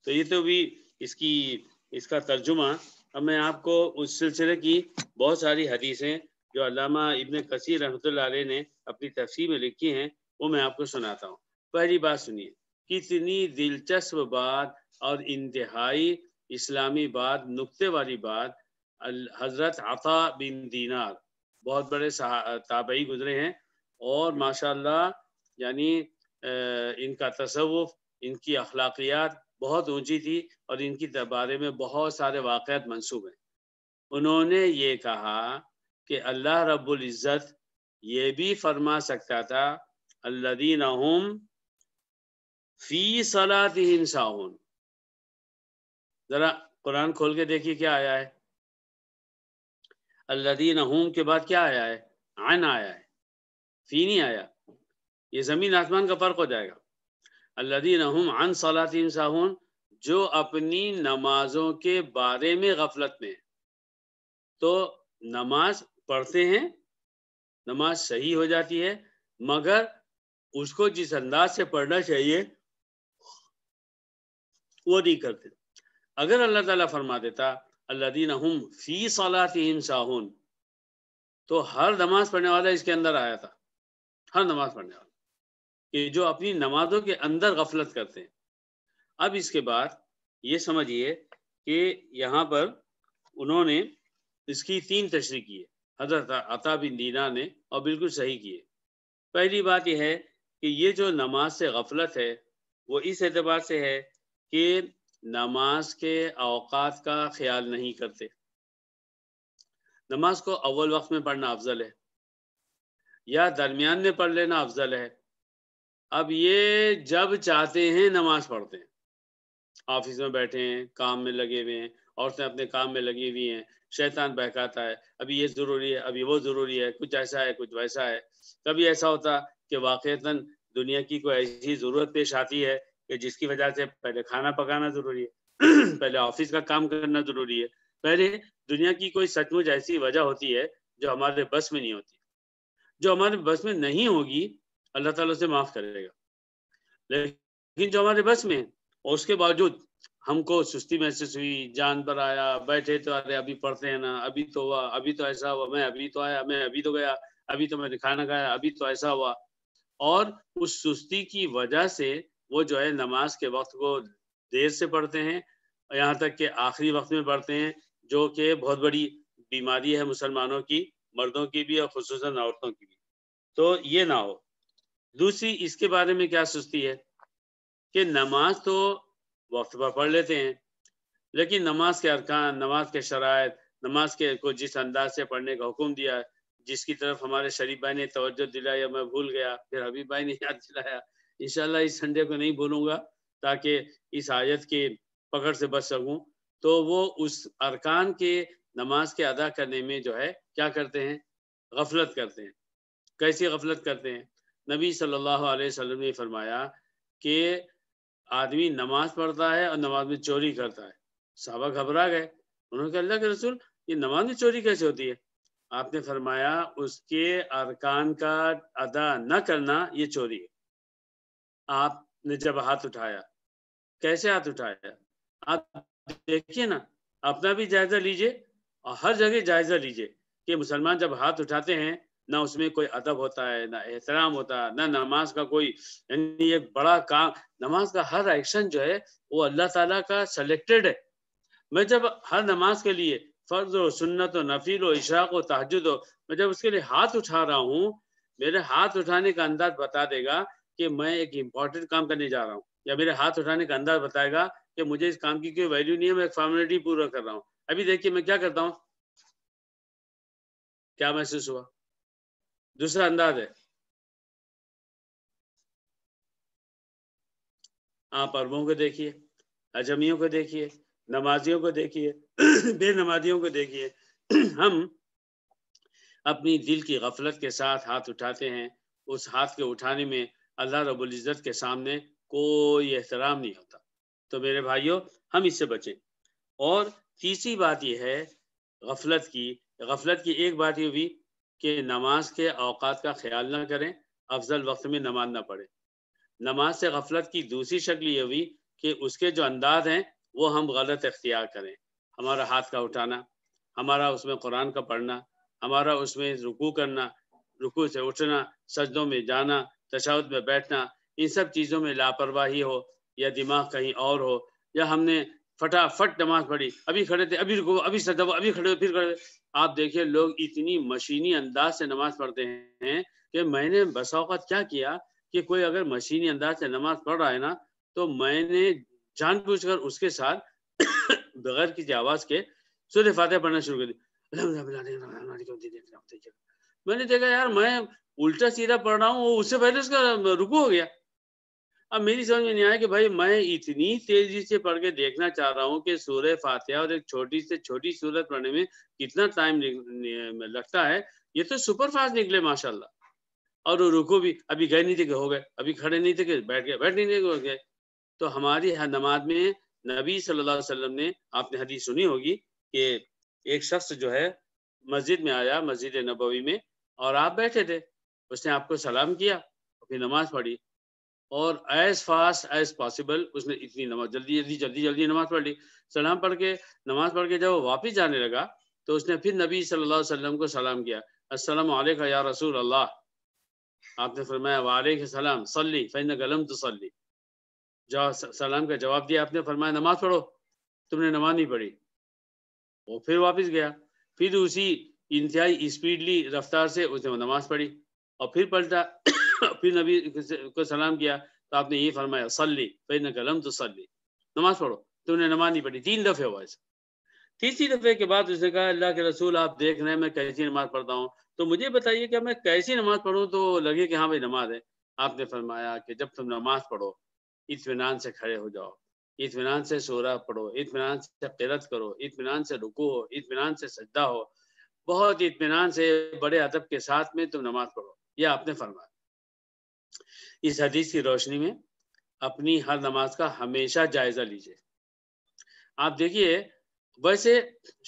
تو یہ تو بھی اس کا ترجمہ۔ اب میں آپ کو اس سلسلے کی بہت ساری حدیثیں جو علامہ ابن کثیر رحمۃ اللہ علیہ نے اپنی تفسیر میں لکھی ہیں وہ میں آپ کو سناتا ہوں۔ پہلی بات سنیے، کتنی دلچسپ بات اور انتہائی اسلامی بات، نکتے والی بات۔ حضرت عطا بن دینار بہت بڑے تابعی گزرے ہیں، اور ماشاءاللہ یعنی ان کا تصوف، ان کی اخلاقیات بہت اونچی تھی، اور ان کی بارے میں بہت سارے واقعات منسوب ہیں۔ انہوں نے یہ کہا کہ اللہ رب العزت یہ بھی فرما سکتا تھا الذین هم فی صلاتهم ساہون۔ ذرا قرآن کھول کے دیکھیے کیا آیا ہے۔ الذین هم کے بعد کیا آیا ہے؟ عن آیا ہے، فی نہیں آیا۔ یہ زمین آسمان کا فرق ہو جائے گا۔ الذین هم عن صلاتهم ساہون، جو اپنی نمازوں کے بارے میں غفلت میں ہیں۔ تو نماز پڑھتے ہیں، نماز صحیح ہو جاتی ہے، مگر اس کو جس انداز سے پڑھنا چاہیے وہ نہیں کرتے۔ اگر اللہ تعالیٰ فرما دیتا الذین هم فی صلاتہم ساہون، تو ہر نماز پڑھنے والا اس کے اندر آیا تھا، ہر نماز پڑھنے والا، کہ جو اپنی نمازوں کے اندر غفلت کرتے ہیں۔ اب اس کے بعد یہ سمجھیے کہ یہاں پر انہوں نے اس کی 3 تشریح کی ہے حضرت عطا بن دینار نے، اور بالکل صحیح کی ہے۔ پہلی بات یہ ہے کہ یہ جو نماز سے غفلت ہے وہ اس اعتبار سے ہے کہ نماز کے اوقات کا خیال نہیں کرتے۔ نماز کو اول وقت میں پڑھنا افضل ہے یا درمیان میں پڑھ لینا افضل ہے۔ اب یہ جب چاہتے ہیں نماز پڑھتے ہیں، آفس میں بیٹھے ہیں، کام میں لگے ہوئے ہیں، عورتیں اپنے کام میں لگی ہوئی ہیں، شیطان بہکاتا ہے، ابھی یہ ضروری ہے، ابھی وہ ضروری ہے، کچھ ایسا ہے، کچھ ویسا ہے۔ کبھی ایسا ہوتا کہ واقعتاً دنیا کی کوئی ایسی ضرورت پیش آتی ہے کہ جس کی وجہ سے پہلے کھانا پکانا ضروری ہے، پہلے آفس کا کام کرنا ضروری ہے، پہلے دنیا کی کوئی سچ مچ ایسی وجہ ہوتی ہے جو ہمارے بس میں نہیں ہوتی، جو ہمارے بس میں نہیں ہوگی اللہ تعالیٰ سے معاف کرے گا، لیکن جو ہمارے بس میں ہے اور اس کے باوجود ہم کو سستی محسوس ہوئی، جان پر آیا، بیٹھے تو ارے ابھی پڑھتے ہیں نا، ابھی تو ہوا، ابھی تو ایسا ہوا، میں ابھی تو آیا، میں ابھی تو گیا، ابھی تو میں نے کھانا کھایا، ابھی تو ایسا ہوا، اور اس سستی کی وجہ سے وہ جو ہے نماز کے وقت کو دیر سے پڑھتے ہیں، یہاں تک کہ آخری وقت میں پڑھتے ہیں، جو کہ بہت بڑی بیماری ہے مسلمانوں کی، مردوں کی بھی اور خصوصاً عورتوں کی بھی۔ تو یہ نہ ہو۔ دوسری اس کے بارے میں کیا سستی ہے کہ نماز تو وقت پر پڑھ لیتے ہیں، لیکن نماز کے ارکان، نماز کے شرائط، نماز کے کو جس انداز سے پڑھنے کا حکم دیا ہے، جس کی طرف ہمارے شریف بھائی نے توجہ دلایا میں بھول گیا، پھر حبیب بھائی نے یاد دلایا، انشاءاللہ اس سنڈے کو نہیں بھولوں گا تاکہ اس آیت کی پکڑ سے بچ سکوں۔ تو وہ اس ارکان کے نماز کے ادا کرنے میں جو ہے کیا کرتے ہیں؟ غفلت کرتے ہیں۔ کیسی غفلت کرتے ہیں؟ نبی صلی اللہ علیہ وسلم نے فرمایا کہ آدمی نماز پڑھتا ہے اور نماز میں چوری کرتا ہے۔ صحابہ گھبرا گئے، انہوں نے کہا اللہ کے رسول یہ نماز میں چوری کیسے ہوتی ہے؟ آپ نے فرمایا اس کے ارکان کا ادا نہ کرنا یہ چوری ہے۔ آپ نے جب ہاتھ اٹھایا، کیسے ہاتھ اٹھایا؟ آپ دیکھیے نا، اپنا بھی جائزہ لیجئے اور ہر جگہ جائزہ لیجئے کہ مسلمان جب ہاتھ اٹھاتے ہیں نہ اس میں کوئی ادب ہوتا ہے، نہ احترام ہوتا ہے، نہ نماز کا کوئی یعنی ایک بڑا کام، نماز کا ہر ایکشن جو ہے وہ اللہ تعالیٰ کا سلیکٹڈ ہے۔ میں جب ہر نماز کے لیے فرض و سنت و نفل و اشراق و تہجد ہو، میں جب اس کے لیے ہاتھ اٹھا رہا ہوں، میرے ہاتھ اٹھانے کا انداز بتا دے گا کہ میں ایک امپورٹنٹ کام کرنے جا رہا ہوں، یا میرے ہاتھ اٹھانے کا انداز بتائے گا کہ مجھے اس کام کی کوئی ویلیو نہیں ہے، میں ایک فارمیلٹی پورا کر رہا ہوں۔ ابھی دیکھیے میں کیا کرتا ہوں، کیا محسوس ہوا؟ دوسرا انداز ہے، آپ عربوں کو دیکھیے، اجمیوں کو دیکھیے، نمازیوں کو دیکھیے، بے نمازیوں کو دیکھیے، ہم اپنی دل کی غفلت کے ساتھ ہاتھ اٹھاتے ہیں، اس ہاتھ کے اٹھانے میں اللہ رب العزت کے سامنے کوئی احترام نہیں ہوتا۔ تو میرے بھائیوں ہم اس سے بچیں۔ اور تیسری بات یہ ہے غفلت کی ایک بات یہ بھی کہ نماز کے اوقات کا خیال نہ کریں، افضل وقت میں نماز نہ پڑھیں۔ نماز سے غفلت کی دوسری شکل یہ ہوئی کہ اس کے جو انداز ہیں وہ ہم غلط اختیار کریں، ہمارا ہاتھ کا اٹھانا، ہمارا اس میں قرآن کا پڑھنا، ہمارا اس میں رکوع کرنا، رکوع سے اٹھنا، سجدوں میں جانا، تشہد میں بیٹھنا، ان سب چیزوں میں لاپرواہی ہو یا دماغ کہیں اور ہو، یا ہم نے فٹافٹ نماز پڑھی، ابھی کھڑے تھے، ابھی رکوع، ابھی سجدہ، ابھی کھڑے، پھر کھڑے۔ آپ دیکھیں لوگ اتنی مشینی انداز سے نماز پڑھتے ہیں کہ میں نے بسا اوقات کیا کیا کہ کوئی اگر مشینی انداز سے نماز پڑھ رہا ہے نا تو میں نے جان بوجھ کر اس کے ساتھ بغیر کسی آواز کے سورہ فاتحہ پڑھنا شروع کر دی۔ میں نے دیکھا یار میں الٹا سیدھا پڑھ رہا ہوں، اس سے پہلے اس کا رکوع ہو گیا۔ اب میری سمجھ میں نہیں آیا کہ بھائی میں اتنی تیزی سے پڑھ کے دیکھنا چاہ رہا ہوں کہ سورہ فاتحہ اور ایک چھوٹی سے چھوٹی سورت پڑھنے میں کتنا ٹائم لگتا ہے، یہ تو سپر فاسٹ نکلے ماشاءاللہ۔ اور وہ رکوع بھی ابھی گئے نہیں تھے کہ ہو گئے، ابھی کھڑے نہیں تھے کہ بیٹھ گئے، بیٹھ نہیں تھے کہ ہو گئے۔ تو ہماری نماز میں نبی صلی اللہ علیہ وسلم نے، آپ نے حدیث سنی ہوگی کہ ایک شخص جو ہے مسجد میں آیا، مسجد نبوی میں، اور آپ بیٹھے تھے، اس نے آپ کو سلام کیا اور پھر نماز پڑھی، اور ایز فاسٹ ایز پاسبل اس نے اتنی نماز جلدی نماز پڑھ لی. سلام پڑھ کے نماز پڑھ کے جب وہ واپس جانے لگا تو اس نے پھر نبی صلی اللہ علیہ وسلم کو سلام کیا, السلام علیکم یا رسول اللہ. آپ نے فرمایا وعلیکم السلام صلی فإنک لم تصلی. سلام کا جواب دیا آپ نے, فرمایا نماز پڑھو, تم نے نماز نہیں پڑھی. وہ پھر واپس گیا, پھر اسی انتہائی اسپیڈلی رفتار سے اس نے نماز پڑھی اور پھر پلٹا پھر نبی کو سلام کیا تو آپ نے یہ فرمایا صلی فإنک لم تصلی, نماز پڑھو تم نے نماز نہیں پڑھی. 3 دفعے ہوا ایسا. تیسری دفعے کے بعد اس نے کہا اللہ کے رسول آپ دیکھ رہے ہیں میں کیسی نماز پڑھتا ہوں, تو مجھے بتائیے کہ میں کیسی نماز پڑھوں تو لگے کہ ہاں بھائی نماز ہے. آپ نے فرمایا کہ جب تم نماز پڑھو اطمینان سے کھڑے ہو جاؤ, اطمینان سے سورہ پڑھو, اطمینان سے قرات کرو, اطمینان سے رکوع ہو, اطمینان سے سجدہ ہو, بہت اطمینان سے بڑے ادب کے ساتھ میں تم نماز پڑھو. یہ آپ نے فرمایا. اس حدیث کی روشنی میں اپنی ہر نماز کا ہمیشہ جائزہ لیجیے. آپ دیکھیے ویسے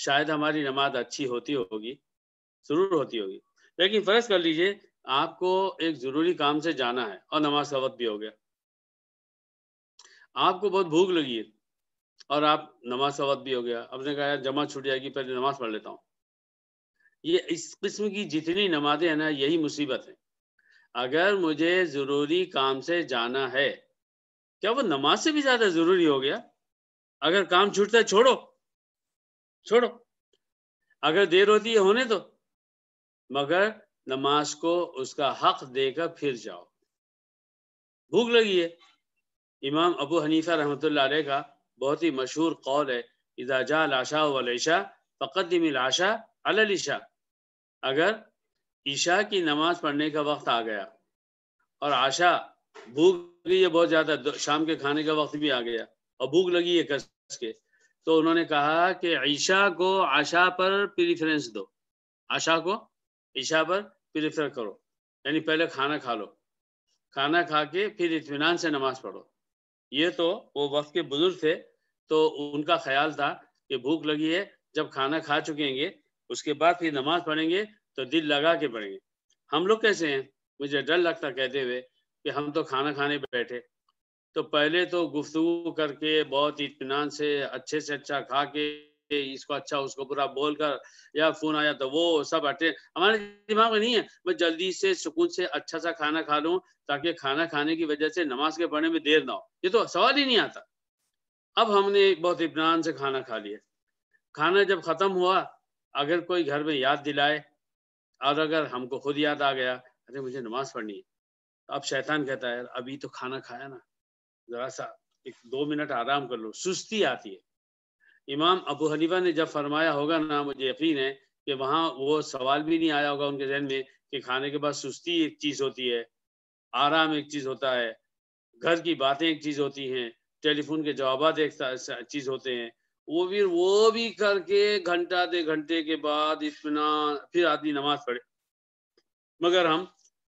شاید ہماری نماز اچھی ہوتی ہوگی, ضرور ہوتی ہوگی, لیکن فرض کر لیجیے آپ کو ایک ضروری کام سے جانا ہے اور نماز کا وقت بھی ہو گیا. آپ کو بہت بھوک لگی ہے اور آپ نماز کا وقت بھی ہو گیا, آپ نے کہا جماعت چھوٹ جائے گی پہلے نماز پڑھ لیتا ہوں. یہ اس قسم کی جتنی نمازیں ہیں نا یہی مصیبت ہے. اگر مجھے ضروری کام سے جانا ہے, کیا وہ نماز سے بھی زیادہ ضروری ہو گیا؟ اگر کام چھوٹتا ہے چھوڑو, اگر دیر ہوتی ہے ہونے دو, مگر نماز کو اس کا حق دے کر پھر جاؤ. بھوک لگی ہے. امام ابو حنیفہ رحمۃ اللہ علیہ کا بہت ہی مشہور قول ہے اذا جاء العشاء والعشاء فقدم العشاء علی العشاء. اگر عشاء کی نماز پڑھنے کا وقت آ گیا اور عشاء بھوک لگی ہے بہت زیادہ, شام کے کھانے کا وقت بھی آ گیا اور بھوک لگی ہے کس کے, تو انہوں نے کہا کہ عشاء کو عشاء پر پریفرنس دو, عشاء کو عشاء پر پریفر کرو, یعنی پہلے کھانا کھا لو, کھانا کھا کے پھر اطمینان سے نماز پڑھو. یہ تو وہ وقت کے بزرگ تھے تو ان کا خیال تھا کہ بھوک لگی ہے, جب کھانا کھا چکیں گے اس کے بعد پھر نماز پڑھیں گے تو دل لگا کے پڑھیں گے. ہم لوگ کیسے ہیں, مجھے ڈر لگتا کہتے ہوئے کہ ہم تو کھانا کھانے بیٹھے تو پہلے تو گفتگو کر کے بہت اطمینان سے اچھے سے اچھا کھا کے اس کو اچھا اس کو برا بول کر, یا فون آیا تو وہ سب ہٹے. ہمارے دماغ میں نہیں ہے میں جلدی سے سکون سے اچھا سا کھانا کھا لوں تاکہ کھانا کھانے کی وجہ سے نماز کے پڑھنے میں دیر نہ ہو. یہ تو سوال ہی نہیں آتا. اب ہم نے ایک بہت اطمینان سے کھانا کھا لیا, کھانا جب ختم ہوا اگر کوئی گھر میں یاد دلائے اور اگر ہم کو خود یاد آ گیا ارے مجھے نماز پڑھنی ہے, اب شیطان کہتا ہے ابھی تو کھانا کھایا نا, ذرا سا 2 منٹ آرام کر لو. سستی آتی ہے. امام ابو حنیفہ نے جب فرمایا ہوگا نا, مجھے یقین ہے کہ وہاں وہ سوال بھی نہیں آیا ہوگا ان کے ذہن میں کہ کھانے کے بعد سستی ایک چیز ہوتی ہے, آرام ایک چیز ہوتا ہے, گھر کی باتیں ایک چیز ہوتی ہیں, ٹیلی فون کے جوابات ایک چیز ہوتے ہیں. وہ بھی کر کے گھنٹہ 2 گھنٹے کے بعد اطمینان پھر آدمی نماز پڑھے. مگر ہم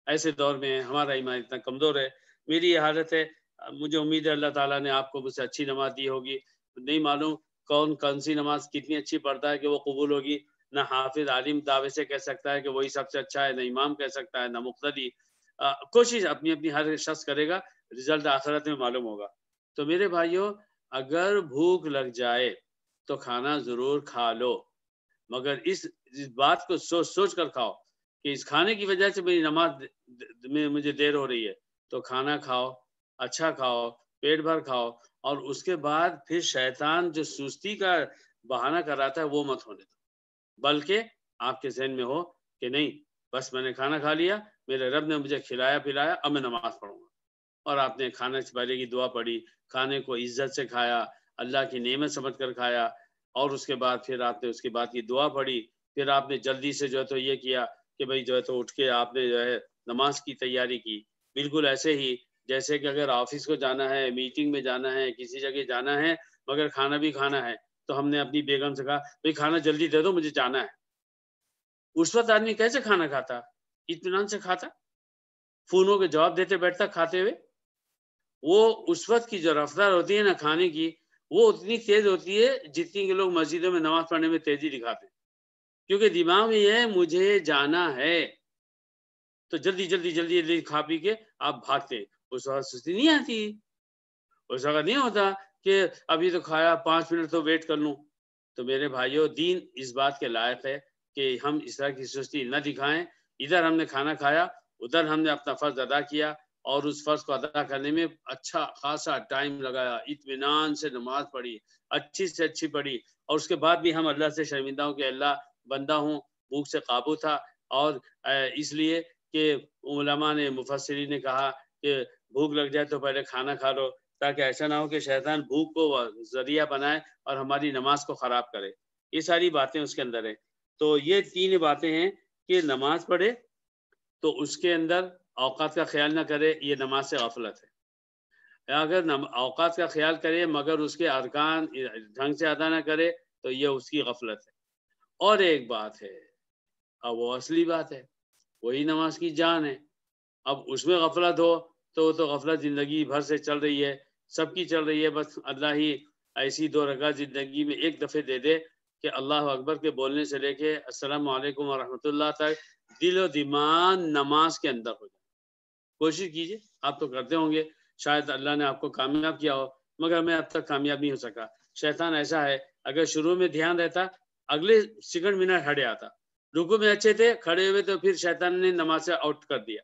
ایسے دور میں ہیں, ہمارا ایمان اتنا کمزور ہے. میری یہ حالت ہے, مجھے امید ہے اللہ تعالیٰ نے آپ کو مجھ سے اچھی نماز دی ہوگی. نہیں معلوم کون سی نماز کتنی اچھی پڑھتا ہے کہ وہ قبول ہوگی. نہ حافظ عالم دعوے سے کہہ سکتا ہے کہ وہی سب سے اچھا ہے, نہ امام کہہ سکتا ہے, نہ مقتدی. کوشش اپنی اپنی ہر شخص کرے گا, رزلٹ آخرت میں معلوم ہوگا. تو میرے بھائیوں اگر بھوک لگ جائے تو کھانا ضرور کھا لو, مگر اس بات کو سوچ کر کھاؤ کہ اس کھانے کی وجہ سے میری نماز میں مجھے دیر ہو رہی ہے. تو کھانا کھاؤ, اچھا کھاؤ, پیٹ بھر کھاؤ, اور اس کے بعد پھر شیطان جو سستی کا بہانہ کر رہا تھا وہ مت ہونے دو, بلکہ آپ کے ذہن میں ہو کہ نہیں بس میں نے کھانا کھا لیا, میرے رب نے مجھے کھلایا پلایا, اب میں نماز پڑھوں گا. اور آپ نے کھانے سے پہلے کی دعا پڑھی, کھانے کو عزت سے کھایا, اللہ کی نعمت سمجھ کر کھایا, اور اس کے بعد پھر آپ نے اس کے بعد کی دعا پڑھی. پھر آپ نے جلدی سے جو ہے تو یہ کیا کہ بھئی جو ہے تو اٹھ کے آپ نے جو ہے نماز کی تیاری کی. بالکل ایسے ہی جیسے کہ اگر آفس کو جانا ہے, میٹنگ میں جانا ہے, کسی جگہ جانا ہے, مگر کھانا بھی کھانا ہے, تو ہم نے اپنی بیگم سے کہا بھئی کھانا جلدی دے دو مجھے جانا ہے. اس وقت آدمی کیسے کھانا کھاتا؟ اطمینان سے کھاتا, فونوں کے جواب دیتے بیٹھتا کھاتے ہوئے. وہ اس وقت کی جو رفتار ہوتی ہے نا کھانے کی, وہ اتنی تیز ہوتی ہے جتنی کہ لوگ مسجدوں میں نماز پڑھنے میں تیزی دکھاتے ہیں, کیونکہ دماغ میں یہ ہے مجھے جانا ہے, تو جلدی کھا پی کے آپ بھاگتے. اس وقت سستی نہیں آتی، اس وقت نہیں ہوتا کہ ابھی تو کھایا 5 منٹ تو ویٹ کر لوں. تو میرے بھائیوں، دین اس بات کے لائق ہے کہ ہم اس طرح کی سستی نہ دکھائیں. ادھر ہم نے کھانا کھایا، ادھر ہم نے اپنا فرض ادا کیا، اور اس فرض کو ادا کرنے میں اچھا خاصا ٹائم لگایا، اطمینان سے نماز پڑھی، اچھی سے اچھی پڑھی، اور اس کے بعد بھی ہم اللہ سے شرمندہ ہوں کہ اللہ بندہ ہوں، بھوک سے قابو تھا. اور اس لیے کہ علماء نے، مفسرین نے کہا کہ بھوک لگ جائے تو پہلے کھانا کھا لو، تاکہ ایسا نہ ہو کہ شیطان بھوک کو ذریعہ بنائے اور ہماری نماز کو خراب کرے. یہ ساری باتیں اس کے اندر ہیں. تو یہ 3 باتیں ہیں کہ نماز پڑھے تو اس کے اندر اوقات کا خیال نہ کرے، یہ نماز سے غفلت ہے. اگر اوقات کا خیال کرے مگر اس کے ارکان ڈھنگ سے ادا نہ کرے تو یہ اس کی غفلت ہے. اور ایک بات ہے، اب وہ اصلی بات ہے، وہی نماز کی جان ہے. اب اس میں غفلت ہو تو غفلت زندگی بھر سے چل رہی ہے، سب کی چل رہی ہے. بس اللہ ہی ایسی 2 رکعت زندگی میں ایک دفعہ دے دے کہ اللہ اکبر کے بولنے سے لے کے السلام علیکم ورحمۃ اللہ تک دل و دماغ نماز کے اندر ہو جائے. کوشش کیجئے، آپ تو کرتے ہوں گے، شاید اللہ نے آپ کو کامیاب کیا ہو، مگر میں اب تک کامیاب نہیں ہو سکا. شیطان ایسا ہے، اگر شروع میں دھیان رہتا اگلے سیکنڈ منٹ ہٹ آتا. رکوع میں اچھے تھے، کھڑے ہوئے تو پھر شیطان نے نماز سے آؤٹ کر دیا.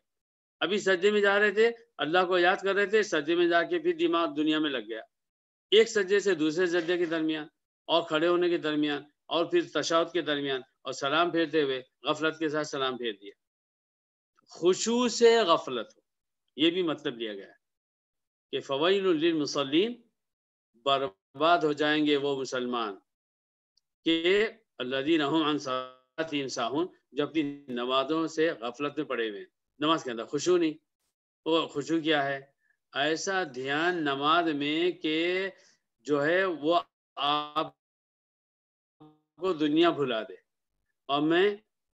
ابھی سجدے میں جا رہے تھے، اللہ کو یاد کر رہے تھے، سجدے میں جا کے پھر دماغ دنیا میں لگ گیا. ایک سجدے سے دوسرے سجدے کے درمیان، اور کھڑے ہونے کے درمیان، اور پھر تشہد کے درمیان، اور سلام پھیرتے ہوئے غفلت کے ساتھ سلام پھیر دیا. خشوع سے غفلت ہو، یہ بھی مطلب لیا گیا ہے کہ فویل للمصلین، برباد ہو جائیں گے وہ مسلمان کہ الذین هم عن صلاتهم ساہون، جو اپنی نمازوں سے غفلت میں پڑے ہوئے ہیں. نماز کے اندر خشوع نہیں. وہ خشوع کیا ہے؟ ایسا دھیان نماز میں کہ جو ہے وہ آپ کو دنیا بھلا دے. اور میں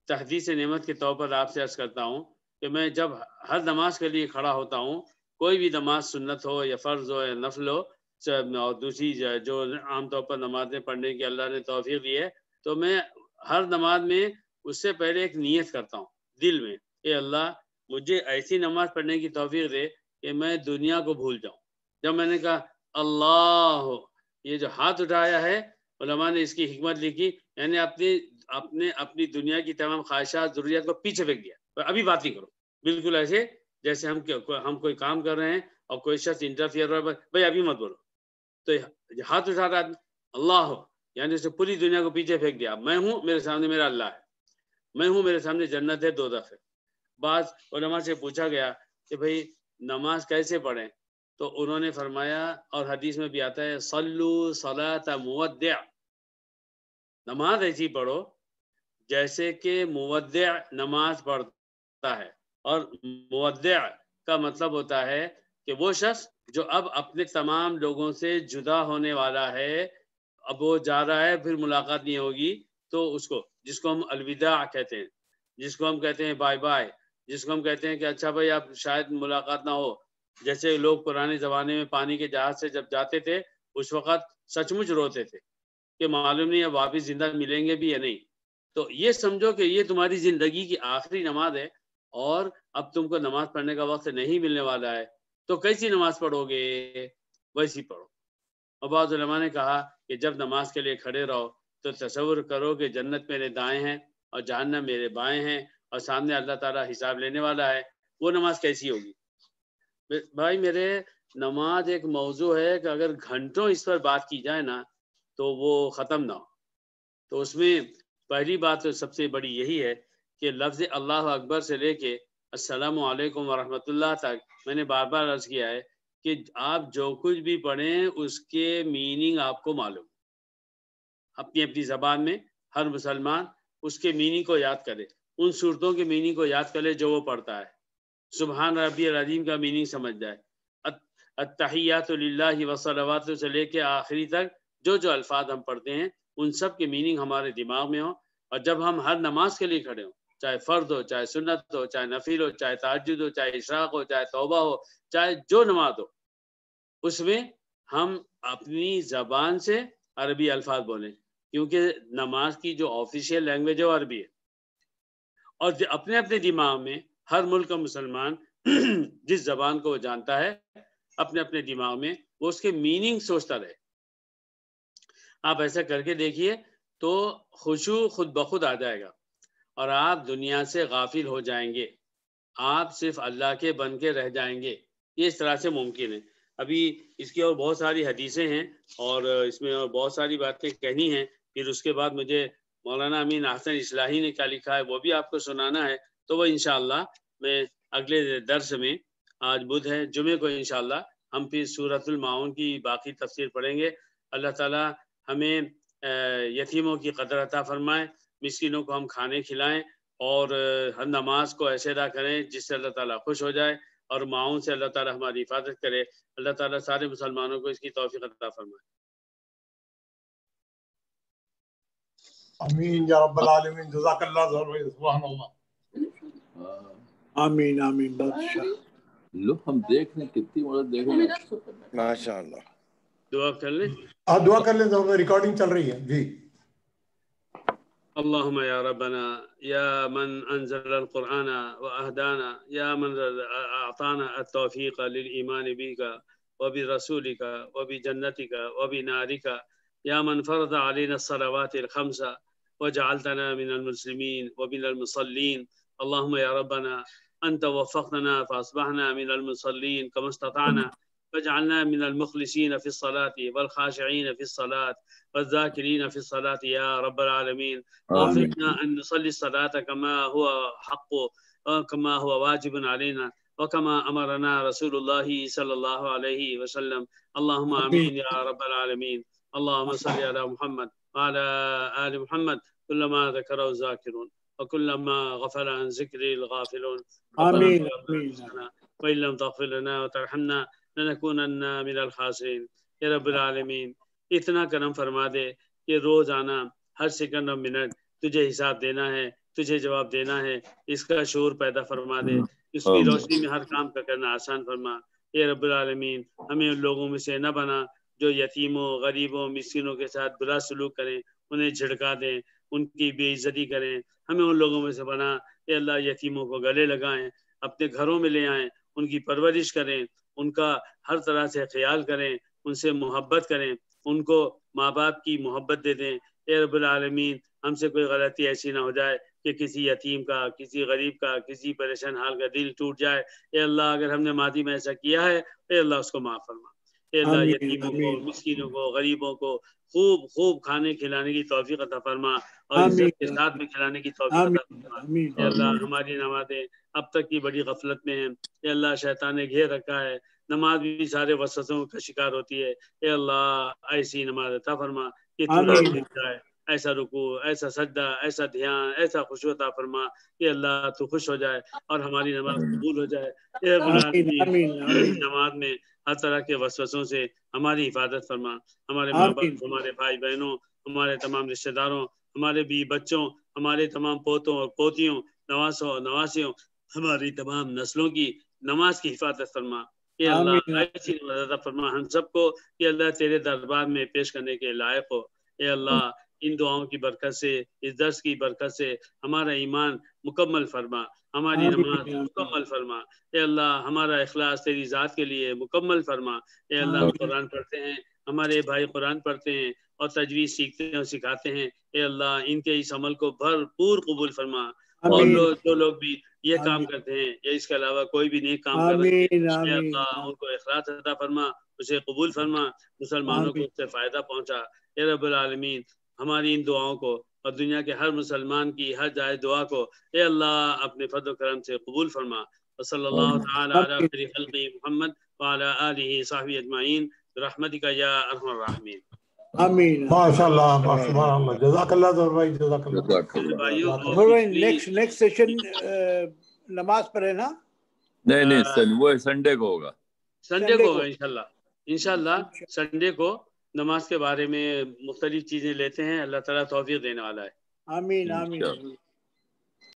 تحدیث نعمت کے طور پر آپ سے عرض کرتا ہوں کہ میں جب ہر نماز کے لیے کھڑا ہوتا ہوں، کوئی بھی نماز سنت ہو یا فرض ہو یا نفل ہو، اور دوسری جو عام طور پر نمازیں پڑھنے کی اللہ نے توفیق دی ہے، تو میں ہر نماز میں اس سے پہلے ایک نیت کرتا ہوں دل میں، اے اللہ مجھے ایسی نماز پڑھنے کی توفیق دے کہ میں دنیا کو بھول جاؤں. جب میں نے کہا اللہ، یہ جو ہاتھ اٹھایا ہے، علماء نے اس کی حکمت لکھی، یعنی اپنی دنیا کی تمام خواہشات ضروریات کو پیچھے پھینک دیا. ابھی بات نہیں کرو. بالکل ایسے جیسے ہم کوئی کام کر رہے ہیں اور کوئی شخص انٹرفیئر ہو رہا ہے، بھائی ابھی مت بولو. تو ہاتھ اٹھا رہا ہے اللہ ہو، یعنی اسے پوری دنیا کو پیچھے پھینک دیا. میں ہوں، میرے سامنے میرا اللہ ہے، میں ہوں، میرے سامنے جنت ہے، دوزخ ہے. بعض علماء سے پوچھا گیا کہ بھئی نماز کیسے پڑھیں؟ تو انہوں نے فرمایا، اور حدیث میں بھی آتا ہے، صلو صلاۃ مودع، نماز ایسی پڑھو جیسے کہ مودع نماز پڑھتا ہے. اور مودع کا مطلب ہوتا ہے کہ وہ شخص جو اب اپنے تمام لوگوں سے جدا ہونے والا ہے، اب وہ جا رہا ہے، پھر ملاقات نہیں ہوگی، تو اس کو، جس کو ہم الوداع کہتے ہیں، جس کو ہم کہتے ہیں بائی بائی، جس کو ہم کہتے ہیں کہ اچھا بھائی اب شاید ملاقات نہ ہو. جیسے لوگ پرانے زمانے میں پانی کے جہاز سے جب جاتے تھے، اس وقت سچ مچ روتے تھے کہ معلوم نہیں اب واپس زندہ ملیں گے بھی یا نہیں. تو یہ سمجھو کہ یہ تمہاری زندگی کی آخری نماز ہے، اور اب تم کو نماز پڑھنے کا وقت نہیں ملنے والا ہے، تو کیسی نماز پڑھو گے؟ ویسی پڑھو. اور بعض علماء نے کہا کہ جب نماز کے لیے کھڑے رہو تو تصور کرو کہ جنت میرے دائیں ہیں اور جہنم میرے بائیں ہیں، اور سامنے اللہ تعالیٰ حساب لینے والا ہے. وہ نماز کیسی ہوگی؟ بھائی میرے، نماز ایک موضوع ہے کہ اگر گھنٹوں اس پر بات کی جائے نا تو وہ ختم نہ ہو. تو اس میں پہلی بات تو سب سے بڑی یہی ہے کہ لفظ اللہ اکبر سے لے کے السلام علیکم ورحمۃ اللہ تک میں نے بار بار عرض کیا ہے کہ آپ جو کچھ بھی پڑھیں اس کے میننگ آپ کو معلوم. اپنی اپنی زبان میں ہر مسلمان اس کے میننگ کو یاد کرے، ان صورتوں کے میننگ کو یاد کرے جو وہ پڑھتا ہے. سبحان ربی العظیم کا میننگ سمجھ جائے. التحیات للہ والصلوات سے لے کے آخری تک جو الفاظ ہم پڑھتے ہیں ان سب کے میننگ ہمارے دماغ میں ہو. اور جب ہم ہر نماز کے لیے کھڑے ہوں، چاہے فرض ہو، چاہے سنت ہو، چاہے نفل ہو، چاہے تہجد ہو، چاہے اشراق ہو، چاہے توبہ ہو، چاہے جو نماز ہو، اس میں ہم اپنی زبان سے عربی الفاظ بولیں، کیونکہ نماز کی جو آفیشیل لینگویج ہے وہ عربی ہے. اور اپنے اپنے دماغ میں ہر ملک کا مسلمان جس زبان کو وہ جانتا ہے اپنے اپنے دماغ میں وہ اس کے میننگ سوچتا رہے. آپ ایسا کر کے دیکھیے تو خشوع خود بخود آ جائے گا اور آپ دنیا سے غافل ہو جائیں گے. آپ صرف اللہ کے بن کے رہ جائیں گے. یہ اس طرح سے ممکن ہے. ابھی اس کی اور بہت ساری حدیثیں ہیں اور اس میں اور بہت ساری باتیں کہنی ہیں. پھر اس کے بعد مجھے مولانا امین احسن اصلاحی نے کیا لکھا ہے وہ بھی آپ کو سنانا ہے. تو وہ انشاءاللہ میں اگلے درس میں، آج بدھ ہے، جمعے کو انشاءاللہ ہم پھر سورۃ الماعون کی باقی تفسیر پڑھیں گے. اللہ تعالی ہمیں یتیموں کی قدر عطا فرمائے، مسکینوں کو ہم کھانے کھلائیں اور ہر نماز کو ایسے ادا کریں جس سے اللہ تعالیٰ خوش ہو جائے اور معاون سے اللہ تعالیٰ ہماری حفاظت کرے. اللہ تعالیٰ سارے مسلمانوں کو اس کی توفیق عطا فرمائے. آمین یا رب العالمین. جزاک اللہ خیر. سبحان اللہ. آمین آمین. بادشاہ لو ہم دیکھ رہے ہیں کتنی مدد دیکھ رہے ہیں. ماشاء اللہ. دعا کر لیں. آپ دعا کر لیں. ریکارڈنگ چل رہی ہے جی. اللهم يا ربنا يا من أنزل القرآن وأهدانا يا من أعطانا التوفيق للإيمان بك وبرسولك وبجنتك وبنارك يا من فرض علينا الصلوات الخمسة وجعلتنا من المسلمين ومن المصلين. اللهم يا ربنا أنت وفقتنا فأصبحنا من المصلين كما استطعنا، فاجعلنا من المخلصين في الصلاة والخاشعين في الصلاة والذاكرين في الصلاة يا رب العالمين. وفقنا أن نصلي الصلاة كما هو حق وكما هو واجب علينا وكما أمرنا رسول الله صلى الله عليه وسلم. اللهم آمين يا رب العالمين. اللهم صل على محمد وعلى آل محمد كلما ذكره الذاكرون وكلما غفل عن ذكر الغافلون. آمين. وإن لم تغفر لنا وترحمنا لنكونن من الخاسرين. یا رب العالمین اتنا کرم فرما دے کہ روزانہ ہر سیکنڈ اور منٹ تجھے حساب دینا ہے، تجھے جواب دینا ہے. اس کا شعور پیدا فرما دے. اس کی روشنی میں ہر کام کا کرنا آسان فرما. یا رب العالمین ہمیں ان لوگوں میں سے نہ بنا جو یتیموں، غریبوں، مسکینوں کے ساتھ برا سلوک کریں، انہیں جھڑکا دیں، ان کی بے عزتی کریں. ہمیں ان لوگوں میں سے بنا. اے اللہ یتیموں کو گلے لگائیں، اپنے گھروں میں لے آئیں، ان کی پرورش کریں، ان کا ہر طرح سے خیال کریں، ان سے محبت کریں، ان کو ماں باپ کی محبت دے دیں. اے رب العالمین ہم سے کوئی غلطی ایسی نہ ہو جائے کہ کسی یتیم کا، کسی غریب کا، کسی پریشان حال کا دل ٹوٹ جائے. اے اللہ اگر ہم نے ماضی میں ایسا کیا ہے اے اللہ اس کو معاف فرما. اے اللہ یتیموں کو، مسکینوں کو، غریبوں کو خوب خوب کھانے کھلانے کی توفیق عطا فرما اور عزت کے ساتھ میں کھلانے کی توفیق عطا فرما. اے اللہ ہماری نمازیں اب تک کی بڑی غفلت میں ہیں. اے اللہ شیطان نے گھیر رکھا ہے، نماز بھی سارے وسوسوں کا شکار ہوتی ہے. اے اللہ ایسی نماز عطا فرما کہ تو راضی ہو جائے. ایسا رکوع، ایسا سجدہ، ایسا دھیان، ایسا خشوع عطا فرما کہ اللہ تو خوش ہو جائے اور ہماری نماز قبول ہو جائے. اے رب العالمین نماز میں ہر طرح کے وسوسوں سے ہماری حفاظت فرما. ہمارے ماں باپ، ہمارے بھائی بہنوں، ہمارے تمام رشتہ داروں، ہمارے بیوی بچوں، ہمارے تمام پوتوں اور پوتیوں، نواسوں اور نواسیوں، ہماری تمام نسلوں کی نماز کی حفاظت فرما. کہ اللہ ایسی نماز عطا فرما ہم سب کو کہ اللہ تیرے دربار میں پیش کرنے کے لائق ہو. اے اللہ ان دعاؤں کی برکت سے، اس درس کی برکت سے ہمارا ایمان مکمل فرما، ہماری نماز مکمل فرما. اے اللہ ہمارا اخلاص تیری ذات کے لیے مکمل فرما. اے اللہ ہم قرآن پڑھتے ہیں، ہمارے بھائی قرآن پڑھتے ہیں اور تجوید سیکھتے ہیں اور سکھاتے ہیں. اے اللہ ان کے اس عمل کو بھرپور قبول فرما. اور جو لوگ بھی یہ کام کرتے ہیں یا اس کے علاوہ کوئی بھی نیک کام کر رہے ہیں، اے اللہ ان کو اخلاص عطا فرما، اسے قبول فرما، مسلمانوں کو اس سے فائدہ پہنچا. اے رب العالمین ہماری ان دعاؤں کو اور دنیا کے ہر مسلمان کی ہر جائز دعا کو اے اللہ اپنے فضل و کرم سے قبول فرما. وصلی اللہ تعالی علی خیر خلق محمد وعلی آلہ صحبہ اجمعین برحمتک یا ارحم الراحمین. آمین. ماشاء اللہ سبحان اللہ. جزاک اللہ ظہر بھائی. جزاک اللہ. نیکسٹ سیشن نماز پڑھے نا؟ نہیں وہ سنڈے کو ہوگا. سنڈے کو ہوگا انشاءاللہ. سنڈے کو نماز کے بارے میں مختلف چیزیں لیتے ہیں. اللہ تعالیٰ توفیق دینے والا ہے. آمین آمین.